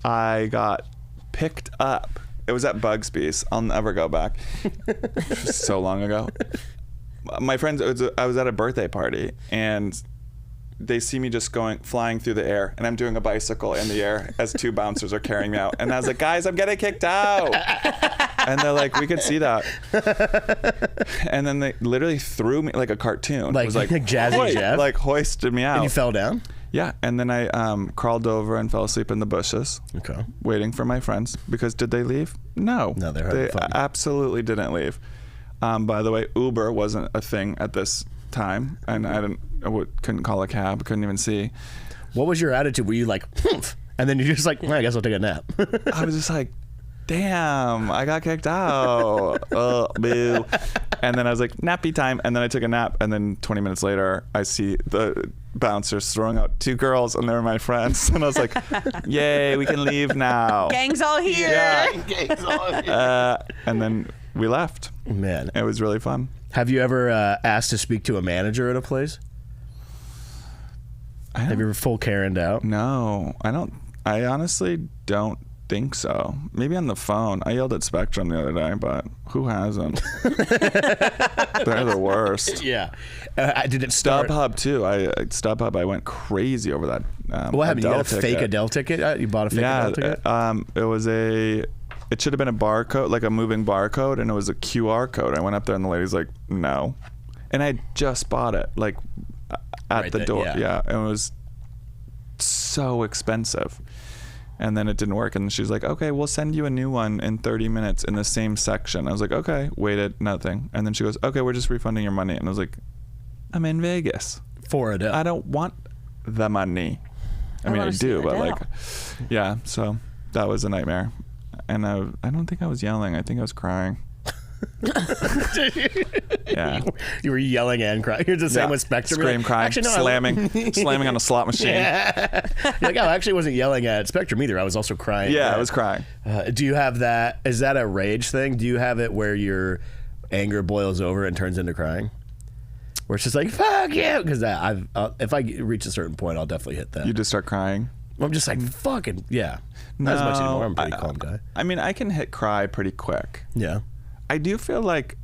I got picked up. It was at Bugsby's. I'll never go back. So long ago. My friends, I was at a birthday party, and they see me just flying through the air, and I'm doing a bicycle in the air as 2 bouncers are carrying me out. And I was like, guys, I'm getting kicked out. And they're like, we could see that. And then they literally threw me like a cartoon. Like, it was like Jazzy Jeff? Like hoisted me out. And you fell down? Yeah. And then I crawled over and fell asleep in the bushes. Okay. Waiting for my friends. Because did they leave? No. No, they absolutely didn't leave. By the way, Uber wasn't a thing at this time, and I couldn't call a cab, couldn't even see. What was your attitude? Were you like, humph, and then you're just like, well, I guess I'll take a nap? I was just like, damn, I got kicked out. Oh, boo. And then I was like, nappy time. And then I took a nap, and then 20 minutes later, I see the bouncers throwing out 2 girls, and they were my friends. And I was like, yay, we can leave now. Gang's all here. Yeah. Gang's all here. And then we left. Man. It was really fun. Have you ever asked to speak to a manager at a place? Have you ever full Karen'd out? No, I don't. I honestly don't think so. Maybe on the phone. I yelled at Spectrum the other day, but who hasn't? They're the worst. Yeah. Did it start? StubHub too. StubHub. I went crazy over that. What happened? You Adele got a fake Adele ticket? You bought a fake Adele ticket? It was it should have been a barcode, like a moving barcode, and it was a QR code. I went up there and the lady's like, no. And I just bought it, like at Right the there, door. yeah. Yeah. And it was so expensive. And then it didn't work. And she's like, okay, we'll send you a new one in 30 minutes in the same section. I was like, okay, waited, nothing. And then she goes, okay, we're just refunding your money. And I was like, I'm in Vegas. For Adele. I don't want the money. I mean, I do, but like, yeah. So that was a nightmare. And I don't think I was yelling. I think I was crying. Yeah. You were yelling and crying. You're the same with Spectrum. Scream, like, crying, actually, no, slamming on a slot machine. Yeah. You're like, I actually wasn't yelling at Spectrum either. I was also crying. Yeah, I was crying. Do you have that? Is that a rage thing? Do you have it where your anger boils over and turns into crying? Where it's just like, fuck you. Because if I reach a certain point, I'll definitely hit that. You just start crying? I'm just like, fucking, yeah. Not as much anymore. I'm a pretty calm guy. I mean, I can hit cry pretty quick. Yeah. I do feel like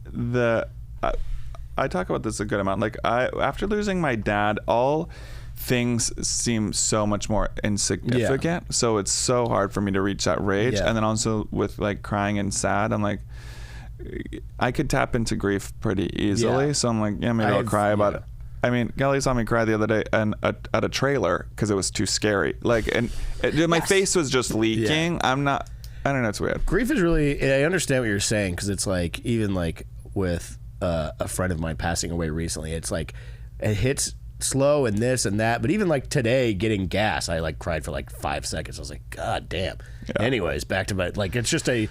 I talk about this a good amount. Like after losing my dad, all things seem so much more insignificant. Yeah. So it's so hard for me to reach that rage. Yeah. And then also with like crying and sad, I'm like, I could tap into grief pretty easily. Yeah. So I'm like, yeah, maybe I'll cry about it. I mean, Kelly saw me cry the other day at a trailer because it was too scary. Like, and my face was just leaking. Yeah. I don't know. It's weird. Grief is really. I understand what you're saying because it's like even like with a friend of mine passing away recently. It's like it hits slow and this and that. But even like today, getting gas, I like cried for like 5 seconds. I was like, God damn. Yeah. Anyways, back to my like. It's just a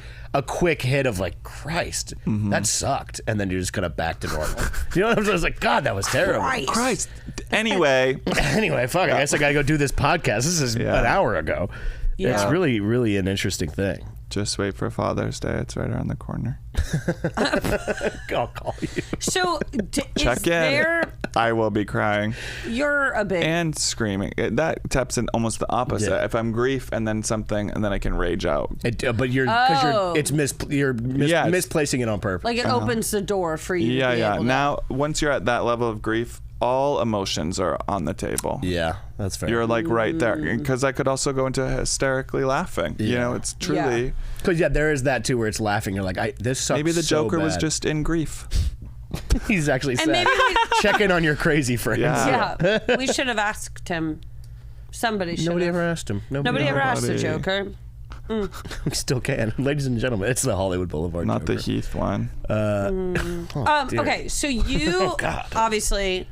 quick hit of like, Christ, that sucked, and then you're just kind of back to normal. You know what I'm saying? I was like, God, that was terrible. Christ. Anyway, fuck. I guess I gotta go do this podcast. This is an hour ago. Yeah. It's really, really an interesting thing. Just wait for Father's Day. It's right around the corner. I'll call you. So, check in. I will be crying. You're a big... And screaming. That taps in almost the opposite. Yeah. If I'm grief and then something, and then I can rage out. But you're misplacing it on purpose. Like it opens the door for you. Yeah, to be able to... Now, once you're at that level of grief, all emotions are on the table. Yeah, that's fair. You're like right there. Because I could also go into hysterically laughing. Yeah. You know, it's truly... Because, there is that, too, where it's laughing. You're like, this sucks. Maybe the Joker so was just in grief. He's actually sad. Check in on your crazy friends. Yeah. We should have asked him. Somebody should Nobody ever asked him. Nobody ever asked the Joker. We still can. Ladies and gentlemen, it's the Hollywood Boulevard Not Joker. the Heath one. Okay, so you obviously...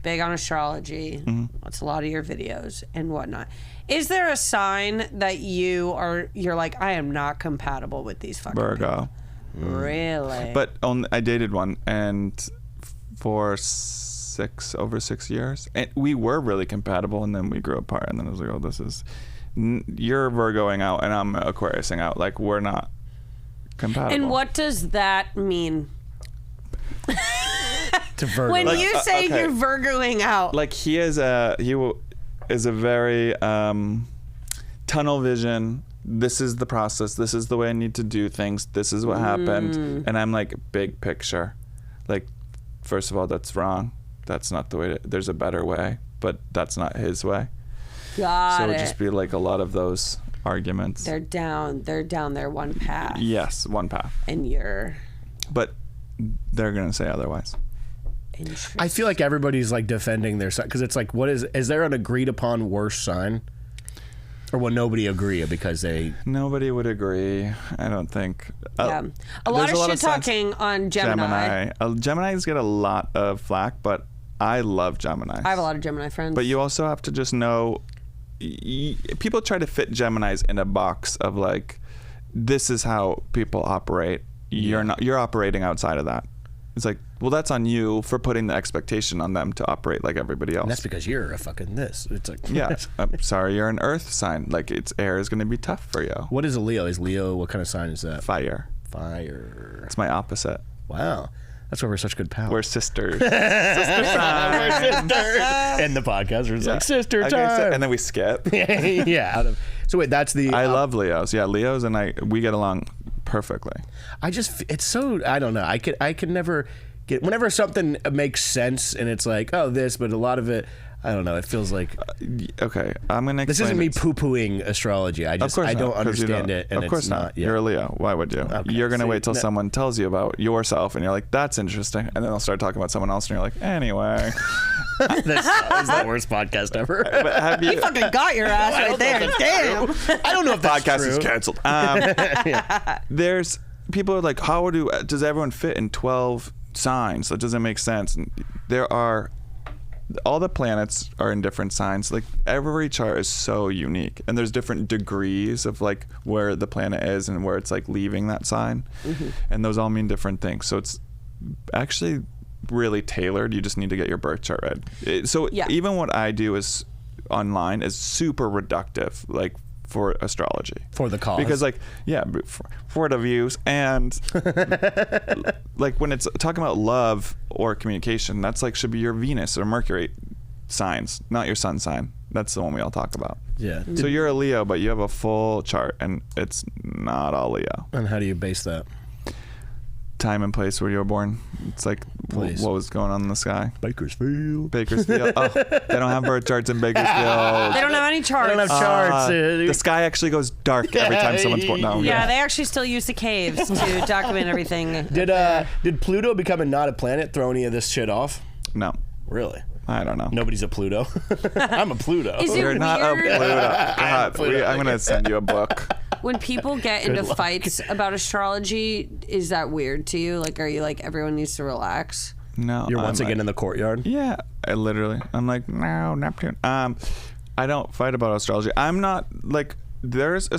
big on astrology. Watch a lot of your videos and whatnot. Is there a sign that you're like, I am not compatible with these fucking Virgo. people? Really? But I dated one, and for over 6 years, and we were really compatible, and then we grew apart, and then I was like, oh, this is you're Virgoing out, and I'm Aquariusing out. Like, we're not compatible. And what does that mean? To Virgo. When you say you're Virgoing out, like he is a very tunnel vision. This is the process. This is the way I need to do things. This is what happened, and I'm like big picture. Like, first of all, that's wrong. That's not the way. There's a better way, but that's not his way. Got so it. It would just be like a lot of those arguments. They're down their one path. Yes, one path. And you're. But they're gonna say otherwise. I feel like everybody's like defending their side because it's like, is there an agreed upon worse sign, or will nobody agree because nobody would agree? I don't think. Yeah, a lot of shit talking on Gemini. Geminis get a lot of flack, but I love Geminis. I have a lot of Gemini friends. But you also have to just know, people try to fit Geminis in a box of like, this is how people operate. You're operating outside of that. It's like, well, that's on you for putting the expectation on them to operate like everybody else. And that's because you're a fucking this. It's like, yeah, I'm sorry, you're an earth sign. Like, air is going to be tough for you. What is a Leo? What kind of sign is that? Fire. It's my opposite. Wow. That's why we're such good pals. We're sisters. Sister time. We're sisters. And the podcast was like, sister time. And then we skip. Yeah. So wait, that's the. I love Leos. Yeah, Leos and we get along perfectly. It's so, I don't know. I could never get, whenever something makes sense and it's like, oh, this, but a lot of it, I don't know. It feels like. Okay, I'm gonna. This isn't me poo-pooing astrology. I don't understand it, and of course it's not. Yeah. You're a Leo. Why would you? Okay, You're gonna wait till someone tells you about yourself, and you're like, "That's interesting," and then they'll start talking about someone else, and you're like, "Anyway." This is the worst podcast ever. But have you? You fucking got your ass right there. Damn. I don't know if that's Podcast true. is canceled. There's people are like, how does everyone fit in 12 signs? That doesn't make sense. And there are. All the planets are in different signs. Like every chart is so unique, and there's different degrees of like where the planet is and where it's like leaving that sign, and those all mean different things. So it's actually really tailored. You just need to get your birth chart read. Even what I do is online is super reductive, like for astrology, for the cause, because like for the views, and like when it's talking about love or communication, that's like should be your Venus or Mercury signs, not your sun sign. That's the one we all talk about. Yeah. So you're a Leo, but you have a full chart, and it's not all Leo. And how do you base that? Time and place where you were born. It's like what was going on in the sky. Bakersfield. Oh, they don't have birth charts in Bakersfield. They don't have any charts. They don't have charts. The sky actually goes dark every time someone's born. No, Yeah, they actually still use the caves to document everything. Did Pluto becoming not a planet throw any of this shit off? No. Really? I don't know. Nobody's a Pluto. I'm a Pluto. Is it You're not a weird? Pluto. God, I'm going to send you a book. When people get into fights about astrology, is that weird to you? Like, are you like, everyone needs to relax? No. You're once again in the courtyard? Yeah, I'm like, no, Neptune. I don't fight about astrology. I'm not, like, there's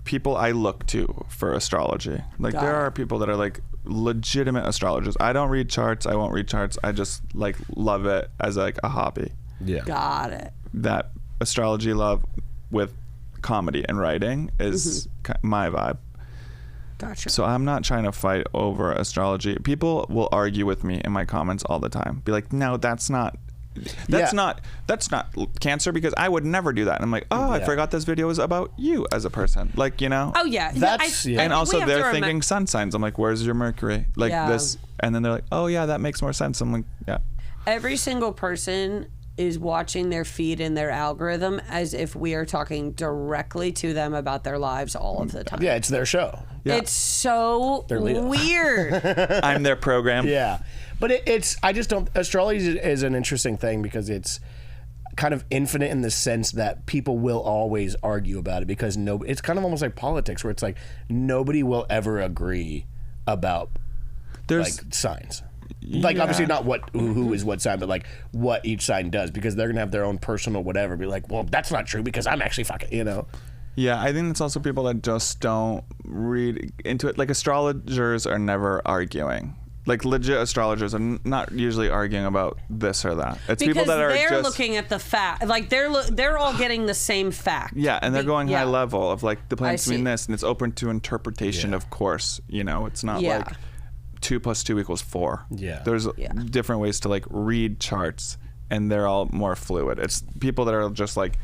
people I look to for astrology. Like, there are people that are, like, legitimate astrologers. I don't read charts. I won't read charts. I just, like, love it as, like, a hobby. Yeah. Got it. That astrology love with comedy and writing is my vibe. Gotcha. So I'm not trying to fight over astrology. People will argue with me in my comments all the time. Be like, no, that's not Cancer, because I would never do that. And I'm like, I forgot this video is about you as a person. Like, you know? Oh, yeah. And also they're thinking sun signs. I'm like, where's your Mercury? Like this. And then they're like, oh yeah, that makes more sense. I'm like, yeah. Every single person is watching their feed and their algorithm as if we are talking directly to them about their lives all of the time. Yeah, it's their show. Yeah. It's so weird. I'm their program. Yeah. But I just don't, astrology is an interesting thing because it's kind of infinite in the sense that people will always argue about it because it's kind of almost like politics where it's like nobody will ever agree about like signs. Like obviously not who is what sign, but like what each sign does because they're gonna have their own personal whatever. Be like, well, that's not true because I'm actually fucking, you know. Yeah, I think it's also people that just don't read into it. Like astrologers are never arguing. Like legit astrologers are not usually arguing about this or that. It's because people that are they're just looking at the fact. Like they're all getting the same fact. Yeah, and they're going high level of like the planets mean this, and it's open to interpretation. Of course, you know, it's not like 2 + 2 = 4. Yeah. There's different ways to like read charts, and they're all more fluid. It's people that are just like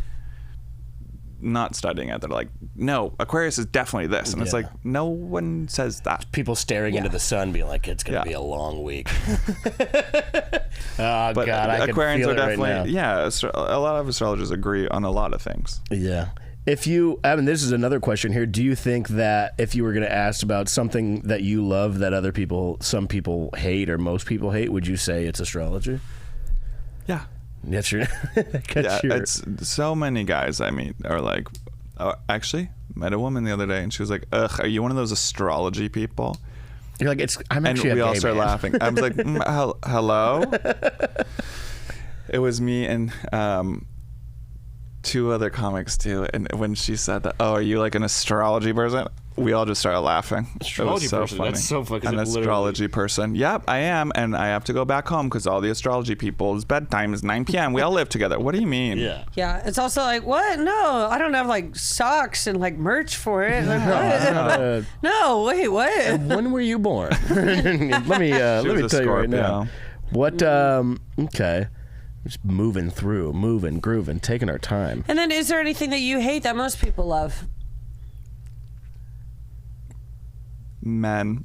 not studying it. They're like, no, Aquarius is definitely this, and it's like no one says that. People staring into the sun, being like, it's gonna be a long week. Oh but God, I can Aquarians feel are it definitely right now. a lot of astrologers agree on a lot of things. Yeah. If you, Evan, this is another question here. Do you think that if you were going to ask about something that you love that some people hate or most people hate, would you say it's astrology? Yeah. That's true. It's so many guys I meet are like, actually met a woman the other day and she was like, ugh, are you one of those astrology people? You're like, I'm actually and we a all gay start man. laughing. I was like, hello? It was me and 2 other comics too, and when she said that, are you like an astrology person? We all just started laughing. Astrology it was so person? funny. That's so fucking An astrology person. Yep, I am, and I have to go back home because all the astrology people's bedtime is 9 p.m. We all live together. What do you mean? Yeah. Yeah, it's also like, what? No, I don't have like socks and like merch for it. Like, what? No, wait, what? When were you born? let me tell you right now. What? Okay. Just moving through, moving, grooving, taking our time. And then is there anything that you hate that most people love? Men.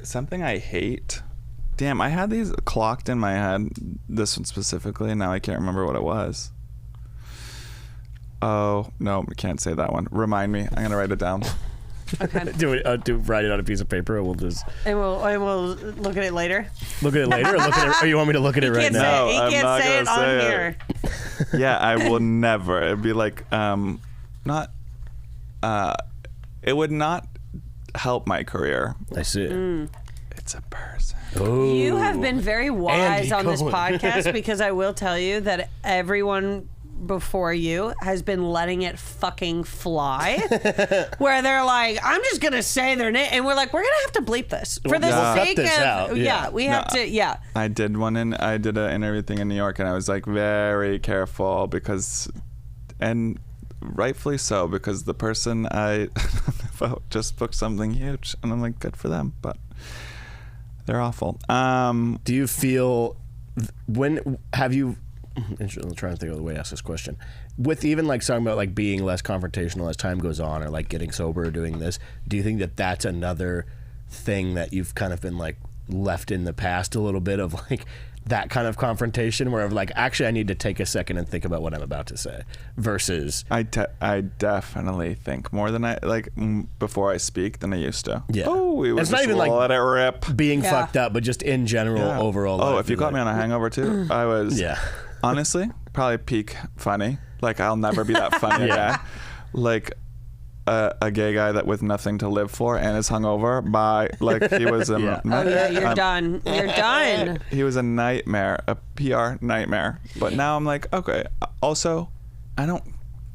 Something I hate. Damn, I had these clocked in my head, this one specifically, and now I can't remember what it was. Oh, no, I can't say that one. Remind me. I'm going to write it down. Okay. Do write it on a piece of paper, or we'll just... And we'll look at it later? Look at it later, or you want me to look at it right now? He can't say it on here. Yeah, I will never. It'd be like, it would not help my career. I see. It's a person. Ooh. You have been very wise Andy on this Cohen. podcast, because I will tell you that everyone before you has been letting it fucking fly, where they're like, I'm just gonna say their name, and we're like, we're gonna have to bleep this for the Cut sake this of out. we have to. I did I did an interview thing in New York, and I was like very careful because, and rightfully so, because the person I just booked something huge, and I'm like, good for them, but they're awful. Do you feel I'm trying to think of the way to ask this question. With even like talking about like being less confrontational as time goes on, or like getting sober or doing this, do you think that that's another thing that you've kind of been like left in the past a little bit of like that kind of confrontation where like, actually I need to take a second and think about what I'm about to say versus... I definitely think more than before I speak than I used to. Yeah. Oh, we would It's just not even like let it rip. being fucked up, but just in general overall. Oh, if you caught me on a hangover too, I was honestly probably peak funny. Like I'll never be that funny guy. Like a gay guy that with nothing to live for and is hungover by like he was a you're done. You're done. He was a nightmare, a PR nightmare. But now I'm like, okay. Also, I don't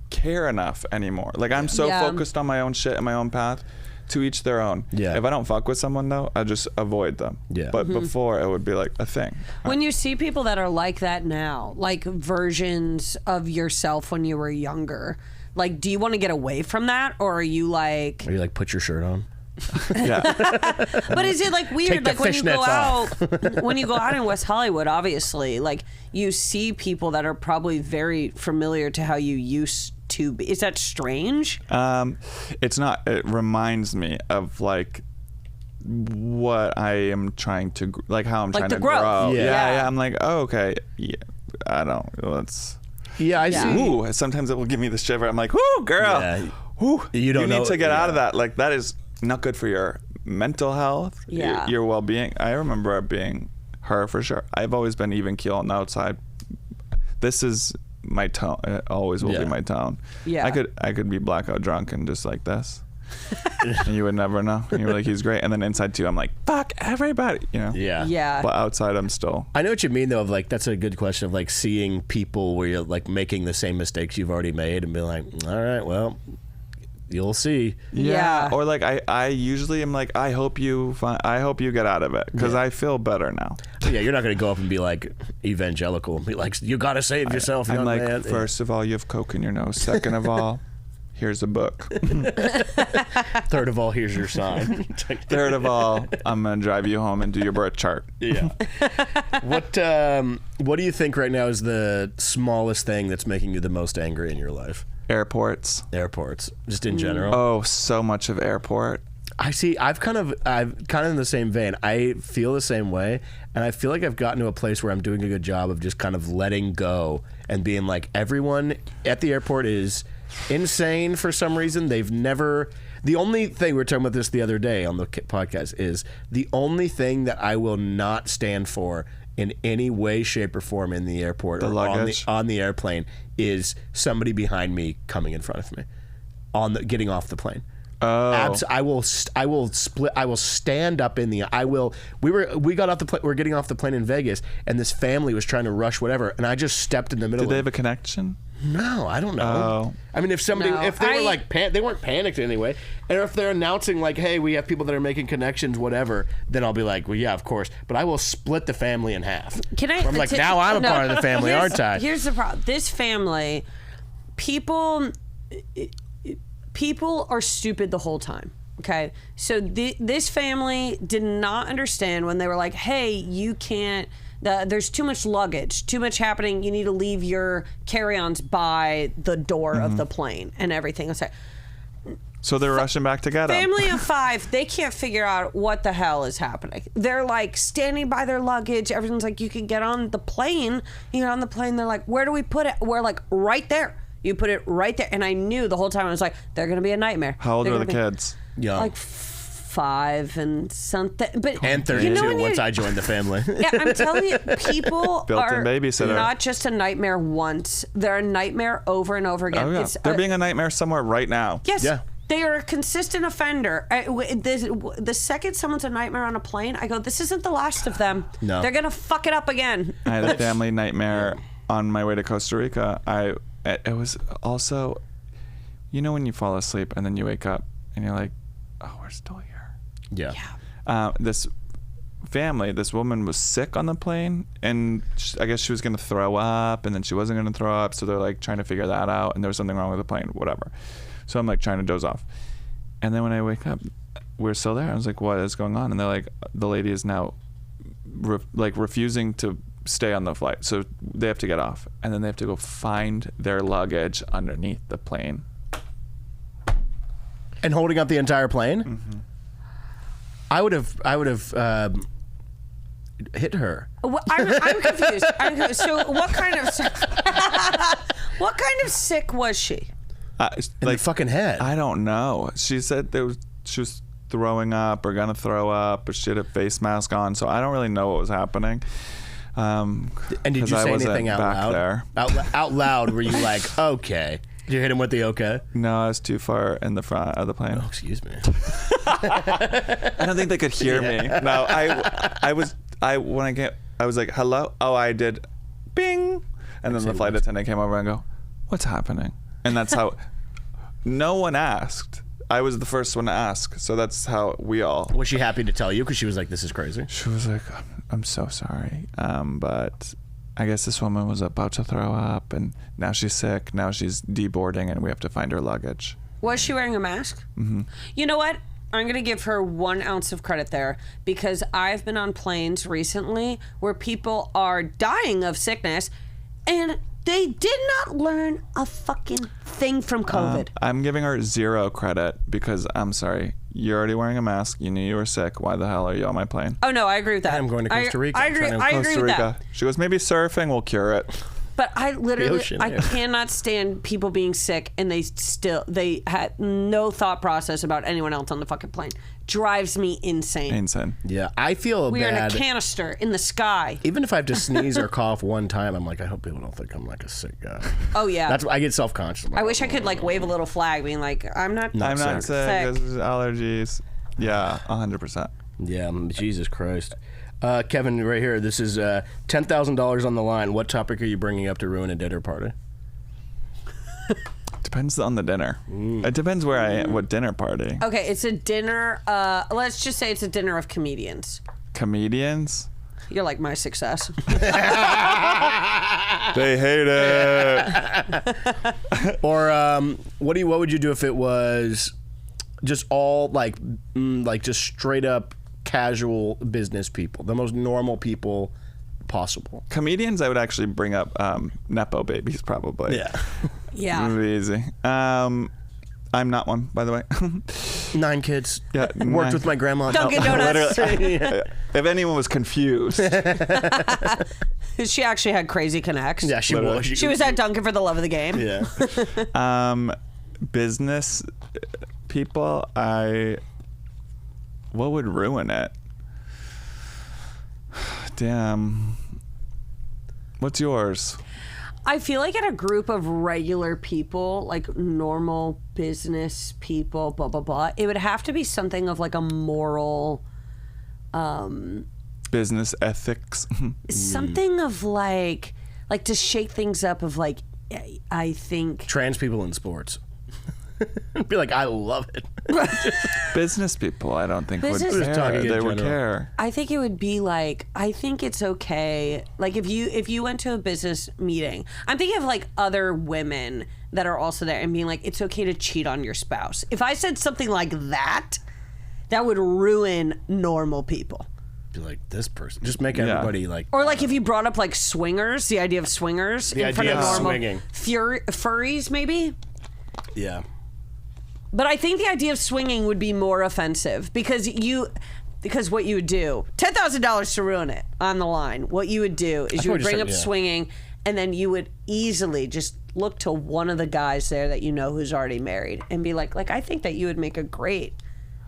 care enough anymore. Like I'm so focused on my own shit and my own path. To each their own. Yeah. If I don't fuck with someone though, I just avoid them. Yeah. But before it would be like a thing. When you see people that are like that now, like versions of yourself when you were younger, like, do you want to get away from that, or are you like put your shirt on? Yeah. But is it like weird? Take the like when you go fishnets out, when you go out in West Hollywood, obviously, like you see people that are probably very familiar to how you used to be. Is that strange? It's not. It reminds me of like what I am trying to like how I'm Like trying the to growth. grow. Yeah. Yeah. I'm like, oh, okay. Yeah. I don't. Let's. Yeah, I see. Ooh, sometimes it will give me the shiver. I'm like, ooh, girl. Yeah. Ooh, You don't need know- to get out of that. Like that is not good for your mental health. Yeah. Your well-being. I remember being her for sure. I've always been even keel on the outside. This is my tone. It always will be my tone. Yeah. I could be blackout drunk and just like this. And you would never know. And you were like, he's great. And then inside too, I'm like, fuck everybody. You know? Yeah. Yeah. But outside, I'm still. I know what you mean though. Of like, that's a good question of like seeing people where you're like making the same mistakes you've already made and be like, all right, well, you'll see. Yeah. Or like I usually am like, I hope you get out of it because I feel better now. Yeah, you're not going to go up and be like evangelical and be like, you got to save yourself, I'm young like, man. first of all, you have coke in your nose. Second of all, here's a book. Third of all, here's your sign. Third of all, I'm gonna drive you home and do your birth chart. Yeah. What do you think right now is the smallest thing that's making you the most angry in your life? Airports. Airports, just in general. Oh, so much of airport. I see. I've kind of in the same vein. I feel the same way, and I feel like I've gotten to a place where I'm doing a good job of just kind of letting go and being like, everyone at the airport is insane for some reason. They've never. The only thing, we were talking about this the other day on the podcast, is the only thing that I will not stand for in any way, shape, or form in the airport The or luggage. on the airplane is somebody behind me coming in front of me getting off the plane. Oh. I will split. I will stand up in the. We got off the plane. We're getting off the plane in Vegas, and this family was trying to rush whatever, and I just stepped in the middle. Did they have a connection? No, I don't know. Oh. I mean, if somebody, No, if they were like, they weren't panicked anyway, and if they're announcing like, hey, we have people that are making connections, whatever, then I'll be like, well, yeah, of course. But I will split the family in half. Can I? I'm like, now I'm a part of the family, aren't I? Here's the problem. This family, people are stupid the whole time. Okay, so this family did not understand when they were like, hey, you can't there's too much luggage, too much happening. You need to leave your carry-ons by the door of the plane and everything. It's like, So they're rushing back to get them. family of 5, they can't figure out what the hell is happening. They're like standing by their luggage. Everyone's like, you can get on the plane. You get on the plane. They're like, where do we put it? We're like, right there. You put it right there. And I knew the whole time, I was like, they're going to be a nightmare. How old They're were the gonna be- kids? Yeah. Like 5 and something. But And 32 you know when once you- I joined the family. Yeah, I'm telling you, people Built-in are babysitter. not just a nightmare once. They're a nightmare over and over again. Oh, yeah. They're being a nightmare somewhere right now. Yes. Yeah. They are a consistent offender. The second someone's a nightmare on a plane, I go, this isn't the last of them. No. They're going to fuck it up again. I had a family nightmare on my way to Costa Rica. It was also, you know, when you fall asleep and then you wake up and you're like, oh, we're still here. Yeah. This family, this woman was sick on the plane, and I guess she was going to throw up, and then she wasn't going to throw up, so they're like trying to figure that out, and there was something wrong with the plane, whatever. So I'm like trying to doze off. And then when I wake up, we're still there. I was like, what is going on? And they're like, the lady is now refusing to stay on the flight. So they have to get off. And then they have to go find their luggage underneath the plane. And holding up the entire plane? Mm-hmm. I would have hit her. Well, I'm confused. So what kind of sick was she? In the fucking head. I don't know. She said she was throwing up or gonna throw up, but she had a face mask on, so I don't really know what was happening. And did you 'cause I say wasn't anything out back loud? there. Out loud, were you like, okay? Did you hit him with the okay? No, I was too far in the front of the plane. Oh, excuse me. I don't think they could hear me. No, I was like, hello? Oh, I did bing. And then the flight attendant came over and go, what's happening? And that's how no one asked. I was the first one to ask. So that's how we all. Was she happy to tell you? Because she was like, this is crazy. She was like, I'm so sorry. But I guess this woman was about to throw up, and now she's sick. Now she's deboarding, and we have to find her luggage. Was she wearing a mask? Mm-hmm. You know what? I'm going to give her 1 ounce of credit there, because I've been on planes recently where people are dying of sickness and they did not learn a fucking thing from COVID. I'm giving her 0 credit because I'm sorry. You're already wearing a mask. You knew you were sick. Why the hell are you on my plane? Oh, no, I agree with that. I'm going to Costa Rica. I agree Costa with Rica. that. She goes, maybe surfing will cure it. But I literally, ocean, I yeah. cannot stand people being sick and they had no thought process about anyone else on the fucking plane. Drives me insane. Insane. Yeah, I feel We are in bad. a canister in the sky. Even if I have to sneeze or cough one time, I'm like, I hope people don't think I'm like a sick guy. Oh, yeah. That's why I get self-conscious. I wish I could like wave a little flag being like, I'm not I'm not sick. Sick. This is allergies. Yeah, 100%. Yeah, Jesus Christ. Kevin, right here, this is $10,000 on the line. What topic are you bringing up to ruin a dinner party? Depends on the dinner. It depends where I am, what dinner party. Okay, it's a dinner. Let's just say it's a dinner of comedians. Comedians? You're like my success. They hate it. Or what would you do if it was just all like just straight up casual business people, the most normal people possible? Comedians, I would actually bring up Nepo babies, probably. Yeah. It Yeah. would be easy. I'm not one, by the way. 9 kids. Yeah, Worked 9. with my grandma. Dunkin' Donuts. If anyone was confused, She actually had crazy connects. Yeah, she Literally. was. She was at Dunkin' for the love of the game. Yeah. business people, what would ruin it? Damn. What's yours? I feel like in a group of regular people, like normal business people, blah, blah, blah, it would have to be something of like a moral, Business ethics. something of like to shake things up of like, I think. Trans people in sports. Be like, I love it. Business people, I don't think Business- would Just talking care. in They would general. care. I think it would be like, I think it's okay. Like if you went to a business meeting, I'm thinking of like other women that are also there and being like, it's okay to cheat on your spouse. If I said something like that, that would ruin normal people. be like, this person. Just make everybody like. Or like if you brought up like swingers, the idea of swingers in front of normal swinging. Furries, maybe. Yeah. But I think the idea of swinging would be more offensive because what you would do, $10,000 to ruin it on the line. What you would do is you would bring up swinging, and then you would easily just look to one of the guys there that you know who's already married and be like I think that you would make a great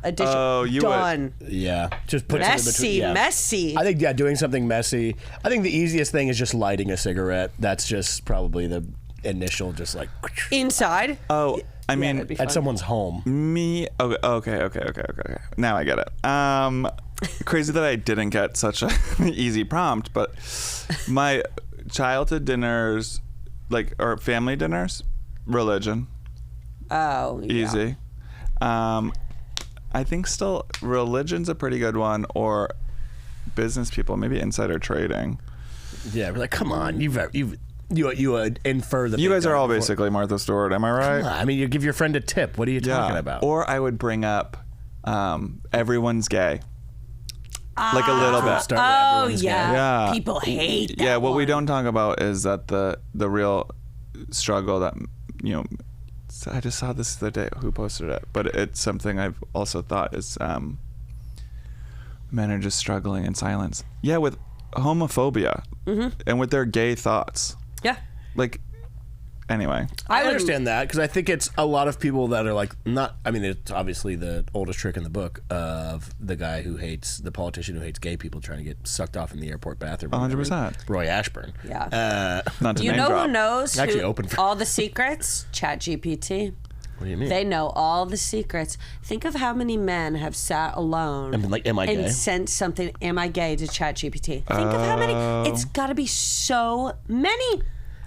addition. Oh, you Done. would. Yeah. Just put something between. Messy. I think, doing something messy. I think the easiest thing is just lighting a cigarette. That's just probably the initial, just like. Inside? Oh, I mean, at someone's home. Okay. Now I get it. Crazy that I didn't get such an easy prompt, but my childhood dinners, or family dinners, religion. Oh, yeah. Easy. I think still religion's a pretty good one, or business people, maybe insider trading. Yeah, we're like, come on, you infer the. You guys are all basically Martha Stewart, am I right? I mean, you give your friend a tip. What are you talking about? Or I would bring up everyone's gay. Like a little bit. Oh, yeah. Yeah. People hate that. Yeah, what we one. don't talk about is that the real struggle that, I just saw this the other day, who posted it, but it's something I've also thought is men are just struggling in silence. Yeah, with homophobia and with their gay thoughts. Yeah. Anyway. I understand that because I think it's a lot of people that are like not. I mean, it's obviously the oldest trick in the book of the guy the politician who hates gay people trying to get sucked off in the airport bathroom. 100%. Roy Ashburn. Yeah. Not to You name know drop. who knows Actually open for- all the secrets? ChatGPT. What do you mean? They know all the secrets. Think of how many men have sat alone I mean, like, am I gay? and sent something, am I gay, to ChatGPT. Think of how many. It's got to be so many.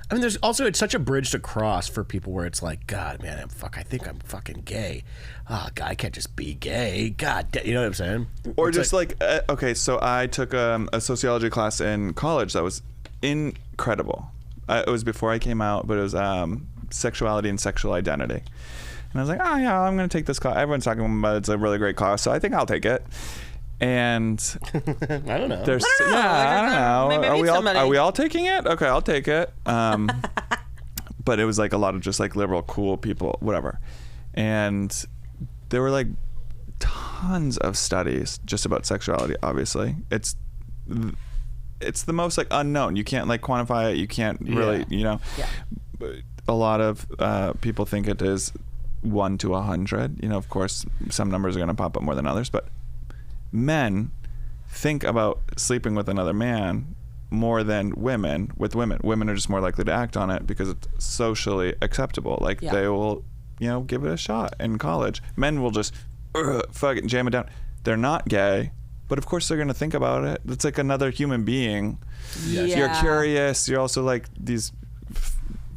I mean, there's also, it's such a bridge to cross for people where it's like, God, man, I think I'm fucking gay. Oh, God, I can't just be gay. God, you know what I'm saying? Or It's just okay, so I took a sociology class in college that was incredible. It was before I came out, but it was sexuality and sexual identity. And I was like, oh, yeah, I'm going to take this class. Everyone's talking about it. It's a really great class, so I think I'll take it. And I don't know. I don't know. I don't know. Maybe Are we all taking it? Okay, I'll take it. But it was like a lot of just like liberal, cool people, whatever. And there were like tons of studies just about sexuality. Obviously, it's the most like unknown. You can't like quantify it. You can't really, Yeah. A lot of people think it is 1 to 100. Of course, some numbers are going to pop up more than others, but men think about sleeping with another man more than women with women. Women are just more likely to act on it because it's socially acceptable. They will, give it a shot in college. Men will just fucking jam it down. They're not gay, but of course they're going to think about it. It's like another human being. Yeah. You're curious. You're also like these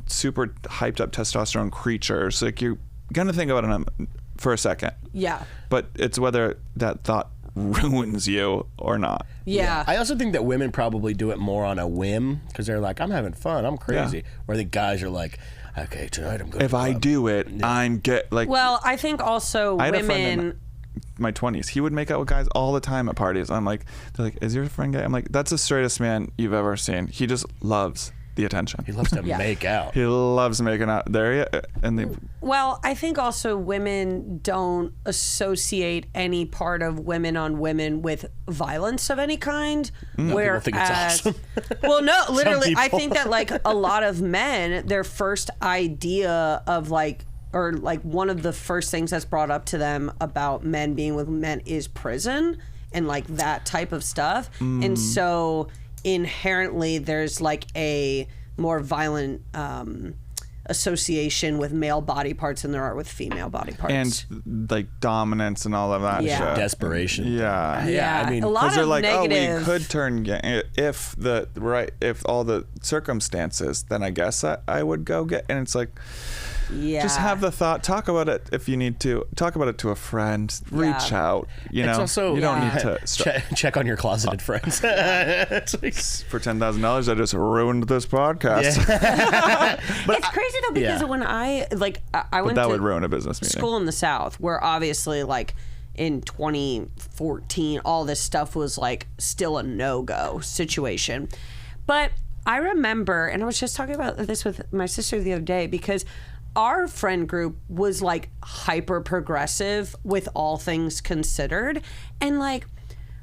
super hyped up testosterone creatures. Like you're going to think about it for a second. Yeah. But it's whether that thought ruins you or not. Yeah. I also think that women probably do it more on a whim because they're like, I'm having fun, I'm crazy. Yeah. Where the guys are like, okay, tonight I'm going to If I do it, I'm Well, I think also I had a friend women. in my 20s. He would make out with guys all the time at parties. I'm like, they're like, is your friend gay? I'm like, that's the straightest man you've ever seen. He just loves the attention. He loves to make out. He loves making out. Well, I think also women don't associate any part of women on women with violence of any kind. People think it's awesome. Well, no, literally, I people. think that like a lot of men, their first idea of one of the first things that's brought up to them about men being with men is prison and like that type of stuff. And so inherently there's like a more violent association with male body parts than there are with female body parts. And like dominance and all of that Yeah. shit. Desperation. Yeah. Yeah, I mean, a lot Because they're of like, negative. oh, we could turn gay if all the circumstances, then I guess I would go get. And it's like, Yeah. just have the thought, talk about it if you need to, talk about it to a friend, reach out. It's also, you don't need to check on your closeted friends. It's like, for $10,000. I just ruined this podcast. but it's crazy though because when I went But that to would ruin a business meeting. school in the South, where obviously like in 2014, all this stuff was like still a no-go situation. But I remember, and I was just talking about this with my sister the other day, because our friend group was like hyper progressive with all things considered. And like,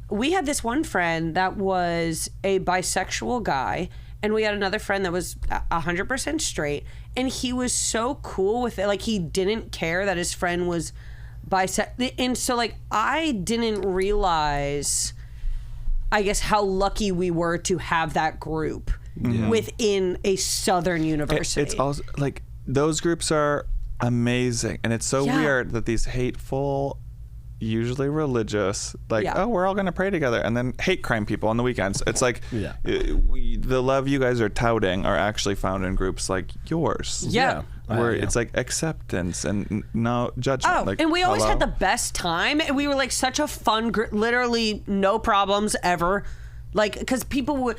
we had this one friend that was a bisexual guy, and we had another friend that was 100% straight, and he was so cool with it. Like, he didn't care that his friend was bisexual. And so like, I didn't realize, I guess, how lucky we were to have that group within a Southern university. It's also like, those groups are amazing, and it's so weird that these hateful, usually religious, like, oh, we're all gonna pray together, and then hate crime people on the weekends. It's like, the love you guys are touting are actually found in groups like yours. Where it's like acceptance and no judgment. Oh, like, and we always had the best time, and we were like such a fun group. Literally no problems ever, like, because people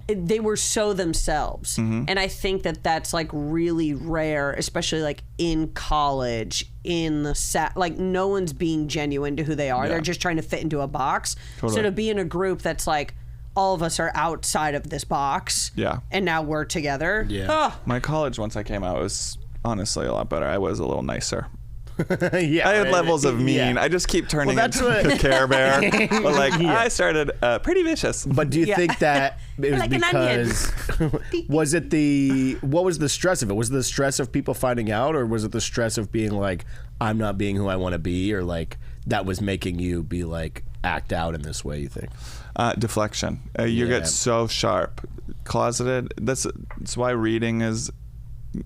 they were so themselves. And I think that that's like really rare, especially like in college, in the like, no one's being genuine to who they are. They're just trying to fit into a box. So to be in a group that's like, all of us are outside of this box, and now we're together. My college, once I came out, was honestly a lot better. I was a little nicer. I Yeah, had levels of mean. I just keep turning into a Care Bear. But like, I started pretty vicious. But do you think that it was Like an because was it what was the stress of it? Was it the stress of people finding out, or was it the stress of being like, I'm not being who I want to be, or like that was making you be like, act out in this way, you think? Deflection. You get so sharp, closeted. That's why reading is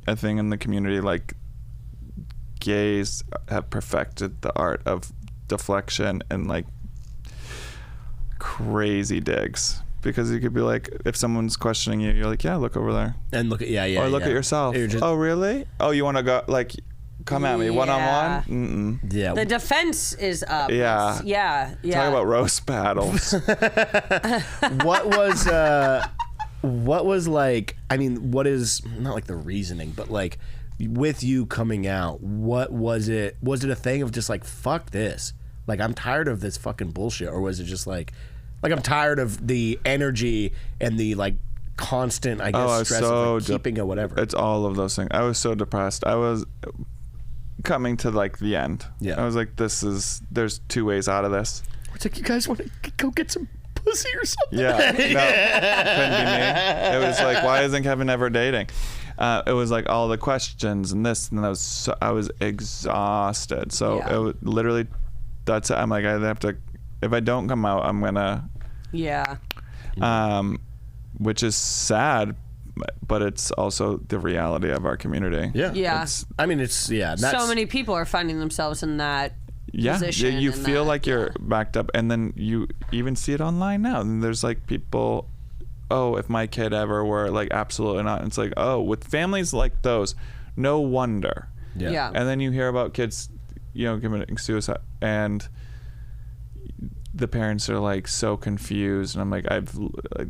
a thing in the community. Like, gays have perfected the art of deflection and like crazy digs, because you could be like, if someone's questioning you, you're like, yeah, look over there, And look at or look at yourself. Oh, really? Oh, you want to go, like, come at me one-on-one? Yeah. The defense is up. Yeah. Talk about roast battles. What was like, I mean, what is not like the reasoning, but like, with you coming out, what was it? Was it a thing of just like, fuck this, like, I'm tired of this fucking bullshit, or was it just like I'm tired of the energy and the like constant, I guess, stress of like keeping it, whatever? It's all of those things. I was so depressed. I was coming to like the end. I was like, there's two ways out of this. It's like, you guys want to go get some pussy or something? No, couldn't be me. It was like, why isn't Kevin ever dating? It was like all the questions and this, and I was exhausted. So it was literally, that's it. I'm like, I have to, if I don't come out, I'm gonna, which is sad, but it's also the reality of our community. I mean, it's So many people are finding themselves in that position. You feel like you're backed up, and then you even see it online now. And there's like people, oh, if my kid ever were, like, absolutely not. And it's like, oh, with families like those, no wonder. And then you hear about kids, committing suicide, and the parents are like so confused. And I'm like,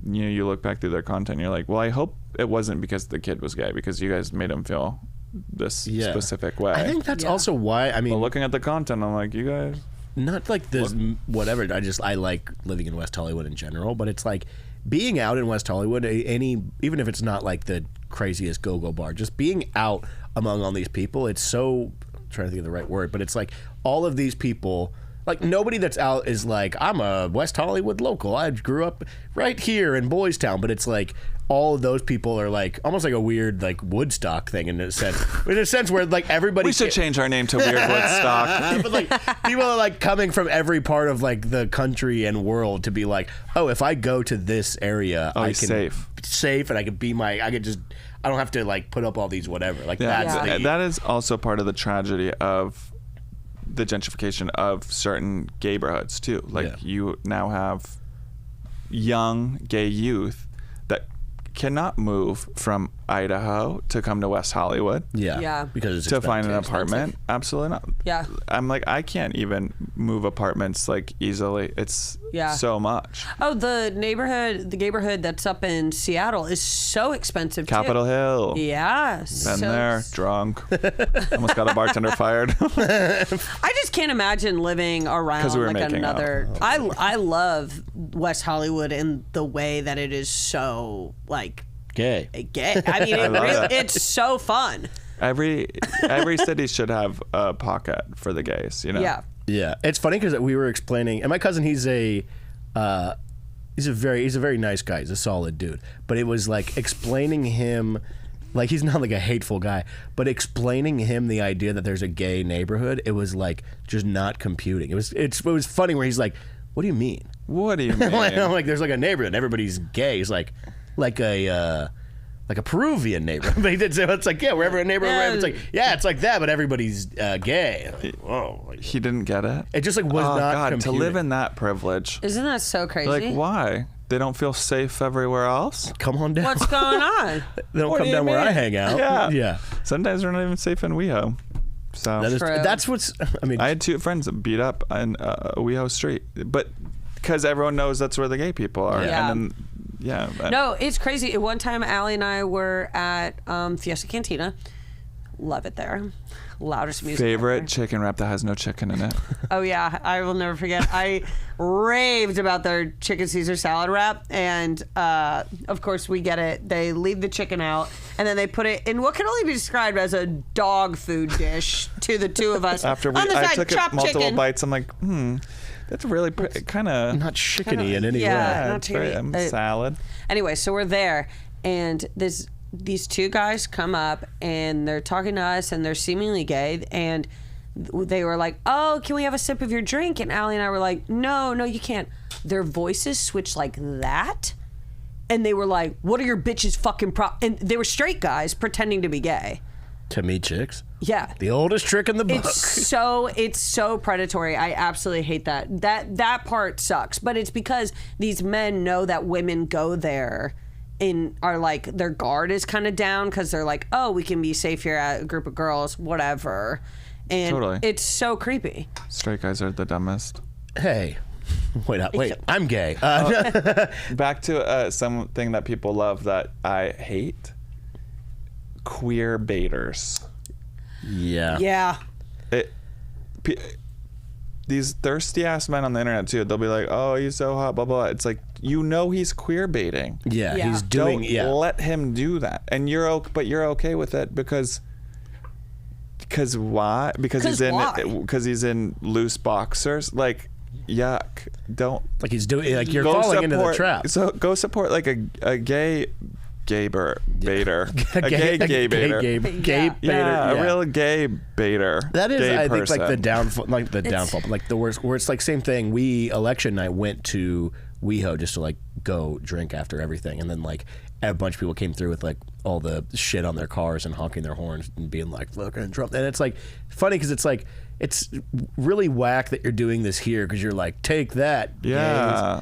you look back through their content, and you're like, well, I hope it wasn't because the kid was gay, because you guys made him feel this specific way. I think that's also why, I mean, but looking at the content, I'm like, you guys, not like this, whatever. I like living in West Hollywood in general, but it's like, being out in West Hollywood, even if it's not like the craziest go-go bar, just being out among all these people, it's so, I'm trying to think of the right word, but it's like all of these people, like, nobody that's out is like, I'm a West Hollywood local, I grew up right here in Boys Town, but it's like all of those people are like almost like a weird like Woodstock thing in a sense where like everybody, we should change our name to Weird Woodstock. But like people are like coming from every part of like the country and world to be like, oh, if I go to this area, I can safe and I can I don't have to like put up all these whatever. Like that is also part of the tragedy of the gentrification of certain neighborhoods too. Like you now have young gay youth that cannot move from Idaho to come to West Hollywood. Yeah. Because it's to find an expensive. apartment. Absolutely not. Yeah. I'm like, I can't even move apartments like easily. It's so much. Oh, the neighborhood that's up in Seattle is so expensive too. Capitol Hill. Yeah. Been there, drunk. Almost got a bartender fired. I just can't imagine living around 'Cause we were like making another. out. I love West Hollywood in the way that it is so like Gay. gay. I mean, love that. it's so fun. Every city should have a pocket for the gays, you know? Yeah. Yeah, it's funny because we were explaining, and my cousin, he's a very nice guy. He's a solid dude. But it was like explaining him, like he's not like a hateful guy, but explaining him the idea that there's a gay neighborhood. It was like just not computing. It was funny where he's like, "What do you mean?" What do you mean? I'm like, there's like a neighborhood, everybody's gay. He's like a Peruvian neighborhood. It's like, yeah, wherever a neighborhood, it's like, yeah, it's like that, but everybody's gay. Whoa. Like, He didn't get it? it just like was not God, computing. to live in that privilege. Isn't that so crazy? Like, why? They don't feel safe everywhere else? Come on down. What's going on? They don't What come do you down where I mean? hang out. Yeah. Yeah. Sometimes we're not even safe in WeHo. So That is, True. that's what's, I mean, I had two friends that beat up on WeHo Street, but because everyone knows that's where the gay people are. Yeah. And then, No, it's crazy. One time, Allie and I were at Fiesta Cantina. Love it there. Loudest music favorite ever. chicken wrap that has no chicken in it. Oh yeah, I will never forget. I raved about their chicken Caesar salad wrap, and of course we get it. They leave the chicken out, and then they put it in what can only be described as a dog food dish to the two of us. After On the I side, took chopped multiple chicken. bites, I'm like, that's really kind of not chickeny in any yeah. way. not it's very, chickeny. salad. Anyway, so we're there, and these two guys come up, and they're talking to us, and they're seemingly gay, and they were like, "Oh, can we have a sip of your drink?" And Allie and I were like, "No, you can't." Their voices switched like that, and they were like, "What are your bitches fucking And they were straight guys pretending to be gay. To meet chicks. Yeah. The oldest trick in the book. It's so predatory. I absolutely hate that. That part sucks. But it's because these men know that women go there and are like, their guard is kind of down because they're like, oh, we can be safe here at a group of girls, whatever. And Totally. it's so creepy. Straight guys are the dumbest. Hey. Wait, I'm gay. Back to something that people love that I hate. Queer baiters. Yeah. Yeah. These thirsty ass men on the internet too. They'll be like, "Oh, he's so hot," blah blah. It's like, you know, he's queer baiting. Yeah, Yeah. he's doing. Don't let him do that. And you're okay with it because why? Because he's in loose boxers. Like, yuck. Don't. Like he's doing. Like you're Go falling into the support- trap. So go support like a gay baiter. A gay baiter. Gay baiter. Yeah, a real gay baiter. That is, gay I think, like the person. downfall, like the worst. Where it's like same thing. We election night went to WeHo just to like go drink after everything, and then like a bunch of people came through with like all the shit on their cars and honking their horns and being like fucking Trump. And it's like funny because it's like it's really whack that you're doing this here because you're like take that. Yeah.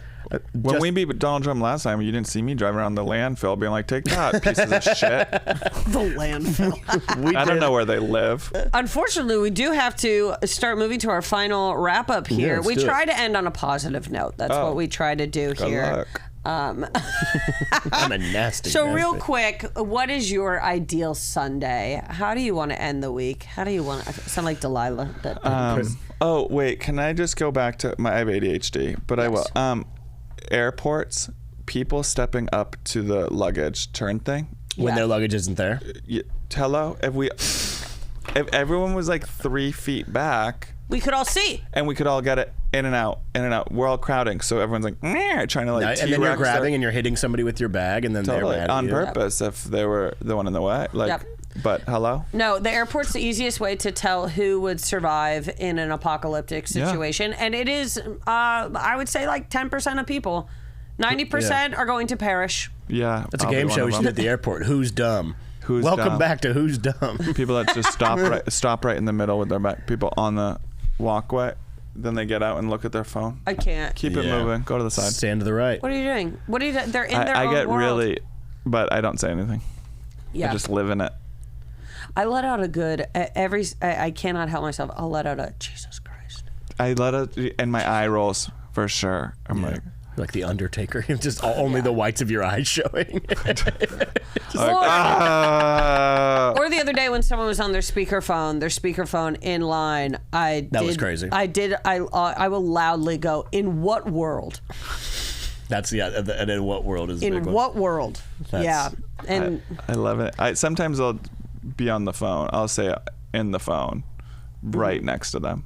When Just- we beat Donald Trump last time, you didn't see me driving around the landfill being like, take that, pieces of shit. The landfill. I don't know where they live. Unfortunately, we do have to start moving to our final wrap up here. let's We do it. try to end on a positive note. That's what we try to do Good here. luck. I'm a nasty. So nasty. real quick, what is your ideal Sunday? How do you want to end the week? How do you want to sound like Delilah? Oh, wait, can I just go back to I have ADHD, but I will. Airports, people stepping up to the luggage turn thing. when Yeah. their luggage isn't there. Hello? If everyone was like 3 feet back We could all see. and we could all get it in and out, we're all crowding. So everyone's like, "Meh," trying to like And then you're T-Rex grabbing their- and you're hitting somebody with your bag, and then totally they're mad at on you. purpose if they were the one in the way. Like, Yep. but hello? No, the airport's the easiest way to tell who would survive in an apocalyptic Yeah. situation. And it is, I would say, like 10% of people. 90% are going to perish. Yeah. That's a I'll be game one show of we should them. do at the airport. Who's dumb? Welcome dumb? back to Who's Dumb. People that just stop right in the middle with their back. People on the walkway. Then they get out and look at their phone. I can't. Keep it Yeah. moving. Go to the side. Stand to the right. What are you doing? What are you doing? They're in their I own get world. really, but I don't say anything. Yeah. I just live in it. I let out a good I cannot help myself. I'll let out a Jesus Christ. I let it, and my eye rolls for sure. I'm like the Undertaker, just only the whites of your eyes showing. Or the other day when someone was on their speakerphone in line, that was crazy. I will loudly go, "In what world?" That's and in what world is in what world? Yeah, and I love it. Sometimes I'll be on the phone. I'll say in the phone, right next to them.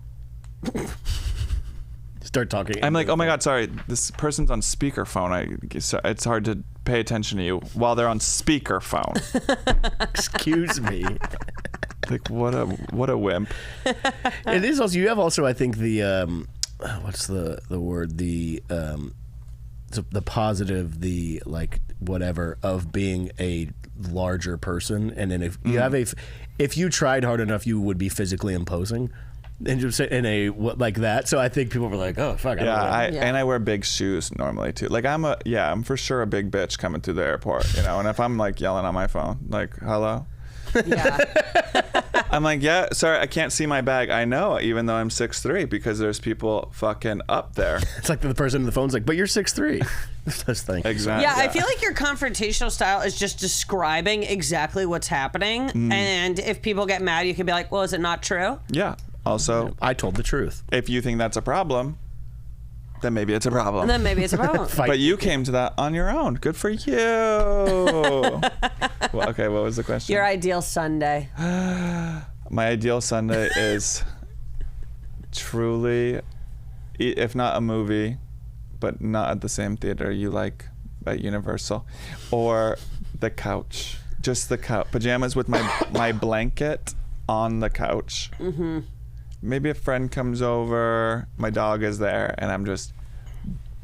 Start talking. I'm like, oh my God, sorry, this person's on speakerphone. It's hard to pay attention to you while they're on speakerphone. Excuse me. Like what a wimp. It is also. You have also, I think, the what's the word, the positive, the like whatever of being a larger person, and then if you have if you tried hard enough, you would be physically imposing. And just in a like that, so I think people were like, "Oh fuck!" And I wear big shoes normally too. Like I'm for sure a big bitch coming through the airport, And if I'm like yelling on my phone, like hello, I'm like, yeah, sorry, I can't see my bag. I know, even though I'm 6'3", because there's people fucking up there. It's like the person on the phone's like, "But you're 6'3". This thing. Exactly. Yeah, I feel like your confrontational style is just describing exactly what's happening, and if people get mad, you can be like, "Well, is it not true?" Yeah. Also, I told the truth. If you think that's a problem, then maybe it's a problem. And then maybe it's a problem. But you came to that on your own. Good for you. Well, okay, what was the question? Your ideal Sunday. My ideal Sunday is truly, if not a movie, but not at the same theater you like at Universal, or the couch. Just the couch. Pajamas with my blanket on the couch. Mm-hmm. Maybe a friend comes over, my dog is there, and I'm just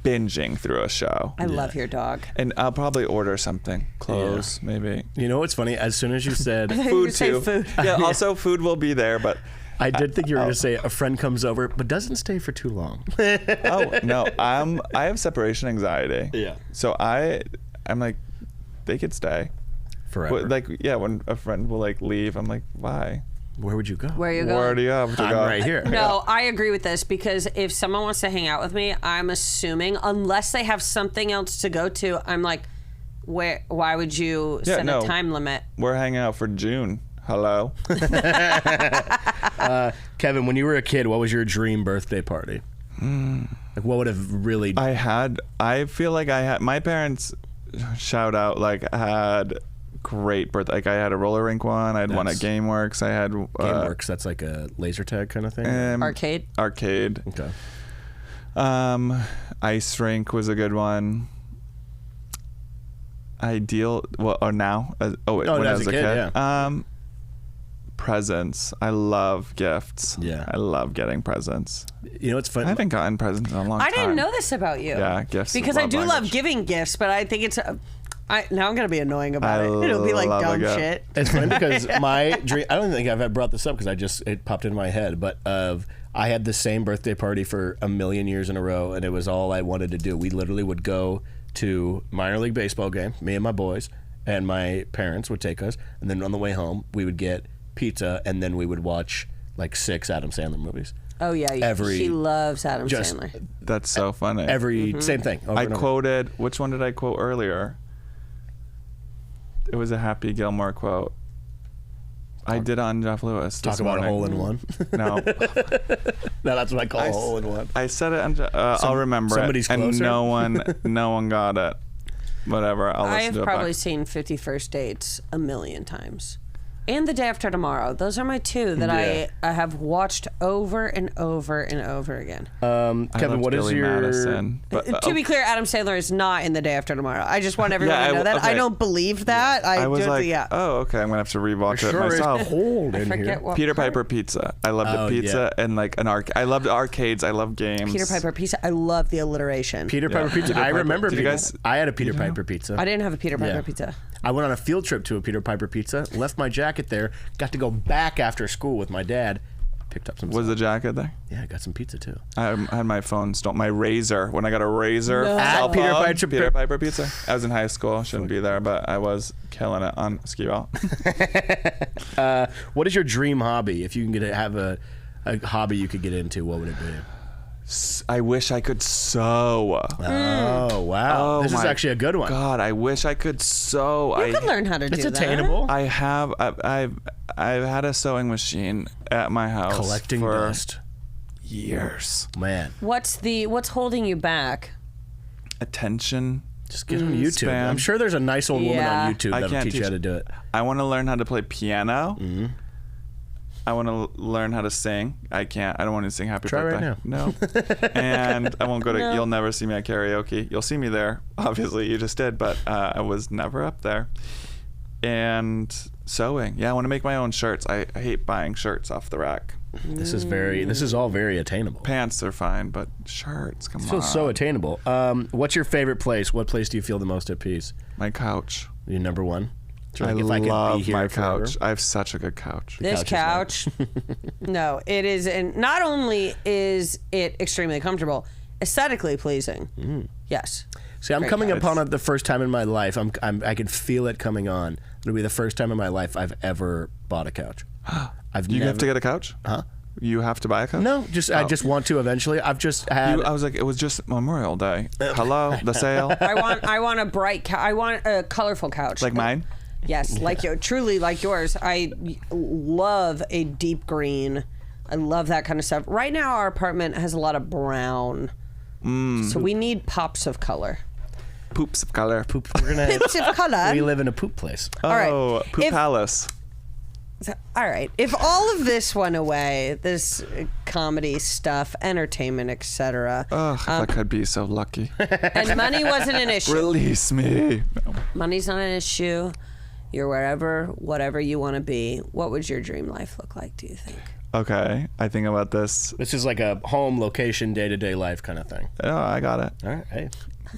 binging through a show. I love your dog. And I'll probably order something. Clothes, maybe. You know what's funny? As soon as you said food too. Food. Yeah, also food will be there, but I did think you were going to say a friend comes over but doesn't stay for too long. Oh, no. I have separation anxiety. Yeah. So I'm like, they could stay. Forever. But like, yeah, when a friend will like leave, I'm like, why? Where would you go? Where are you going? Where do you have to I'm go? right here. No, I agree with this because if someone wants to hang out with me, I'm assuming unless they have something else to go to, I'm like, why would you set a time limit? We're hanging out for June. Hello. Kevin, when you were a kid, what was your dream birthday party? Like, what would have really? I feel like I had my parents. Shout out! Like had great birthday. Like I had a roller rink one. I had one at GameWorks. I had GameWorks. That's like a laser tag kind of thing. Arcade. Okay. Ice rink was a good one. Ideal. Well, or now? When I was a kid. Yeah. Presents. I love gifts. Yeah. I love getting presents. You know what's funny? I haven't gotten presents in a long time. I didn't know this about you. Yeah, gifts. Because I do love giving gifts, but I think it's. Now I'm gonna be annoying about it. It'll be like dumb shit. It's funny because my dream. I don't think I've brought this up because it popped into my head. But I had the same birthday party for a million years in a row, and it was all I wanted to do. We literally would go to minor league baseball game, me and my boys, and my parents would take us, and then on the way home we would get pizza, and then we would watch like 6 Adam Sandler movies. Oh yeah, she loves Adam Sandler. That's so funny. Same thing. I quoted. Which one did I quote earlier? It was a Happy Gilmore quote. I did on Jeff Lewis. Talk about morning. a hole in one. No. No, that's what I call a hole in one. I said it on. I'll remember somebody's it. Closer. And no one got it. Whatever. I'll listen to it probably back. seen 50 First Dates a million times. And The Day After Tomorrow. Those are my two that I have watched over and over and over again. Kevin, what is your... Madison, but, to be clear, Adam Sandler is not in The Day After Tomorrow. I just want everyone to know that. Okay. I don't believe that. I was like, oh, okay, I'm going to have to rewatch it myself. Peter Piper Pizza. I loved the pizza and like an arcade. I loved arcades. I love games. Peter Piper Pizza. I love the alliteration. Peter Piper Pizza. I remember. I had a Peter Piper Pizza. I didn't have a Peter Piper Pizza. I went on a field trip to a Peter Piper Pizza, left my jacket there, got to go back after school with my dad, Picked up some. Was the jacket there? Yeah, I got some pizza too. I had my phone stolen. My razor. When I got a razor. No. Cell At Peter phone, Piper- Peter Piper Pizza. I was in high school. Shouldn't be there, but I was killing it on ski ball. What is your dream hobby? If you can have a hobby you could get into, what would it be? I wish I could sew. Oh wow, Oh, this is my actually a good one. God, I wish I could sew. You could learn how to do It's that. attainable. I have. I've had a sewing machine at my house Collecting for dust. years. Man, What's holding you back? Attention. just get on YouTube. Spam. I'm sure there's a nice old woman Yeah. on YouTube I that'll can't teach you teach- how to do it. I want to learn how to play piano. Mm-hmm. I want to learn how to sing. I can't. I don't want to sing Happy Try right Birthday. now. No. And I won't go to. No. You'll never see me at karaoke. You'll see me there. Obviously, you just did, but I was never up there. And sewing. Yeah, I want to make my own shirts. I hate buying shirts off the rack. This is all very attainable. Pants are fine, but shirts, come It on. feels so attainable. What's your favorite place? What place do you feel the most at peace? My couch. Your number one? So, I like, if I could love be here my forever? couch. I have such a good couch. This couch couch. No, it is, and not only is it extremely comfortable, aesthetically pleasing. Yes. See, I'm Great coming couch. upon it the first time in my life. I can feel it coming on. It'll be the first time in my life I've ever bought a couch. You have to get a couch? Huh? You have to buy a couch? No, I just want to eventually. I've just had. I was like, it was just Memorial Day. Hello, the sale. I want a bright I want a colorful couch. Like mine? Yes, like truly like yours. I love a deep green. I love that kind of stuff. Right now, our apartment has a lot of brown, so we need pops of color. Poops of color. poop. We're gonna. Pops of color. We live in a poop place. right. Oh, Poop If- Palace. All right. If all of this went away, this comedy stuff, entertainment, etc., Ugh, if I could be so lucky. and money wasn't an issue. Release me. No. Money's not an issue. You're wherever, whatever you want to be. What would your dream life look like, do you think? Okay, I think about this. This is like a home location, day-to-day life kind of thing. Oh, I got it. All right. Hey.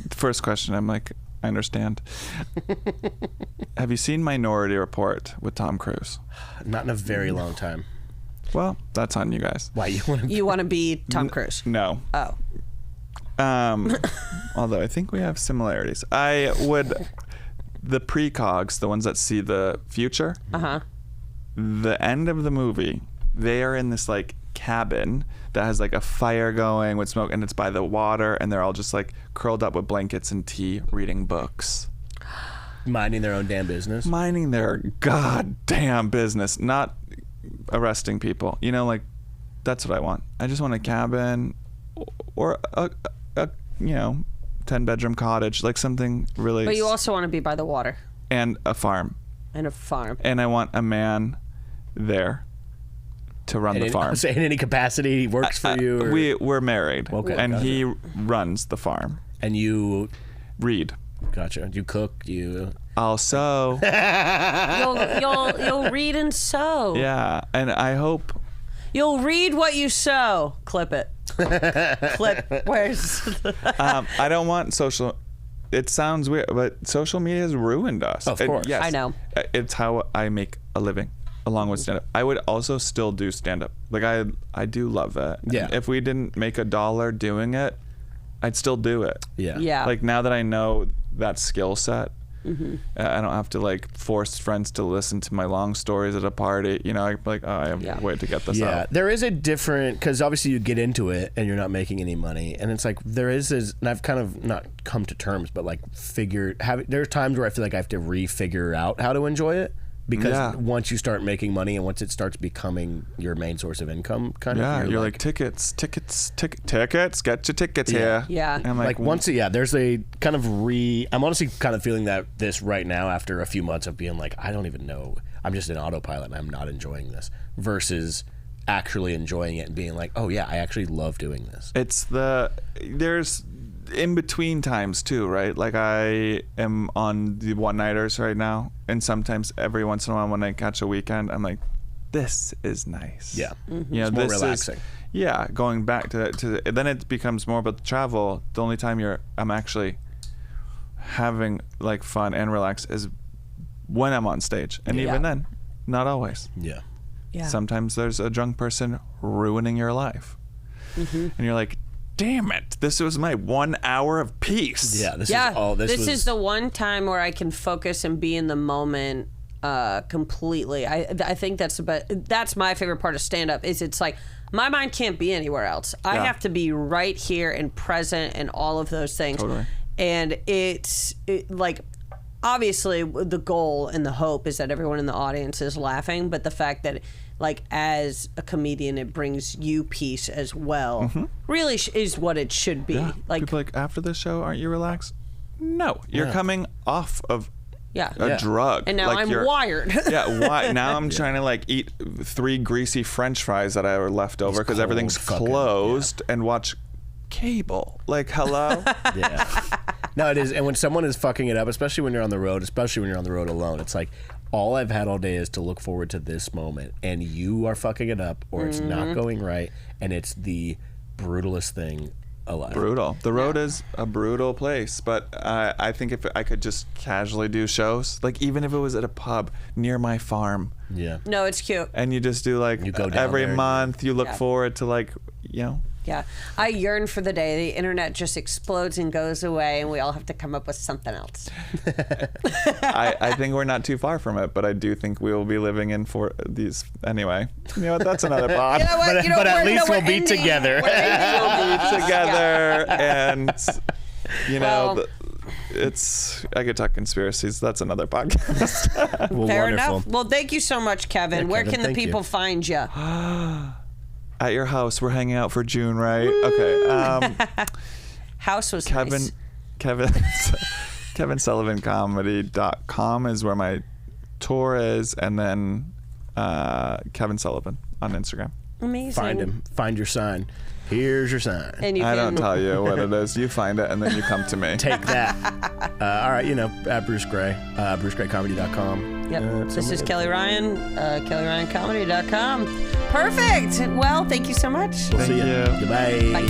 First question, I'm like, I understand. Have you seen Minority Report with Tom Cruise? Not in a very long time. Well, that's on you guys. Why you want to? You want to be Tom Cruise? No. Oh. Although I think we have similarities. I would, the precogs, the ones that see the future, Uh-huh. the end of the movie, they are in this like cabin that has like a fire going with smoke, and it's by the water, and they're all just like curled up with blankets and tea, reading books, Minding their own damn business. minding their goddamn business, not arresting people. You know, like that's what I want. I just want a cabin or a 10-bedroom cottage, like something really. But you also want to be by the water and a farm, and a farm. and I want a man there to run the farm. So in any capacity, he works for you. Or, We're married, Okay, and gotcha. he runs the farm. and you, Read. gotcha. You cook. You. Also, You'll read and sew. yeah, and I hope. You'll read what you sow. Clip it. Clip. Where's? I don't want social. It sounds weird, but social media has ruined us. Of course. Yes, I know. It's how I make a living, along with stand-up. I would also still do stand-up. Like I do love that. Yeah. And if we didn't make $1 doing it, I'd still do it. Yeah. Yeah. Like now that I know that skill set, I don't have to like force friends to listen to my long stories at a party. You know, I'm like, oh, I have Yeah. to wait to get this Yeah, out. there is a different, because obviously you get into it and you're not making any money, and it's like there is this, and I've kind of not come to terms, but like there are times where I feel like I have to refigure out how to enjoy it, because Yeah. once you start making money and once it starts becoming your main source of income, kind Yeah, of, you're like tickets, get your tickets here. Yeah. And I'm like once, there's a kind of I'm honestly kind of feeling this right now after a few months of being like, I don't even know, I'm just in autopilot and I'm not enjoying this, versus actually enjoying it and being like, oh yeah, I actually love doing this. there's in between times too, right? Like I am on the one-nighters right now, and sometimes every once in a while when I catch a weekend, I'm like, this is nice. Yeah. You know, It's more this relaxing. is going back to then it becomes more about the travel. The only time I'm actually having like fun and relax is when I'm on stage, and Yeah. even then, not always. Yeah. Yeah. Sometimes there's a drunk person ruining your life. And you're like, damn it, this was my 1 hour of peace. Yeah, this is the one time where I can focus and be in the moment completely. I think that's my favorite part of stand-up is it's like my mind can't be anywhere else. I have to be right here and present and all of those things. Totally. And it's like obviously the goal and the hope is that everyone in the audience is laughing, but the fact that like as a comedian it brings you peace as well really is what it should be. Yeah. Like people like, after the show, aren't you relaxed? No, you're coming off of a drug. And now like I'm wired. Why? Now I'm trying to like eat 3 greasy French fries that I were left over because everything's closed and watch cable. Like, hello? Yeah. No, it is. And when someone is fucking it up, especially when you're on the road, especially when you're on the road alone, it's like all I've had all day is to look forward to this moment, and you are fucking it up, or it's not going right, and it's the brutalest thing alive. Brutal. The road is a brutal place, but I think if I could just casually do shows, like even if it was at a pub near my farm. Yeah. No, it's cute. And you just do like you go down every there month, you look forward to like, you know. Yeah. I yearn for the day the internet just explodes and goes away and we all have to come up with something else. I think we're not too far from it, but I do think we will be living in for these anyway. You know what? That's another pod. You know what? But at least we'll be together. We'll be together, and you know, I could talk conspiracies. That's another podcast. Well, fair wonderful. enough. Well, thank you so much, Kevin. Yeah, Where Kevin, can the thank people you. find you? At your house. We're hanging out for June, right? Okay. House was nice. Kevin SullivanComedy.com is where my tour is, and then Kevin Sullivan on Instagram. Amazing. Find him. Find your sign. Here's your sign. And you I can don't tell you what it is. You find it, and then you come to me. Take that. All right, at Bruce Gray, BruceGrayComedy.com. Yep. This is Kelly Ryan, KellyRyanComedy.com. Perfect. Well, thank you so much. We'll see Thank you. you. Goodbye. Bye.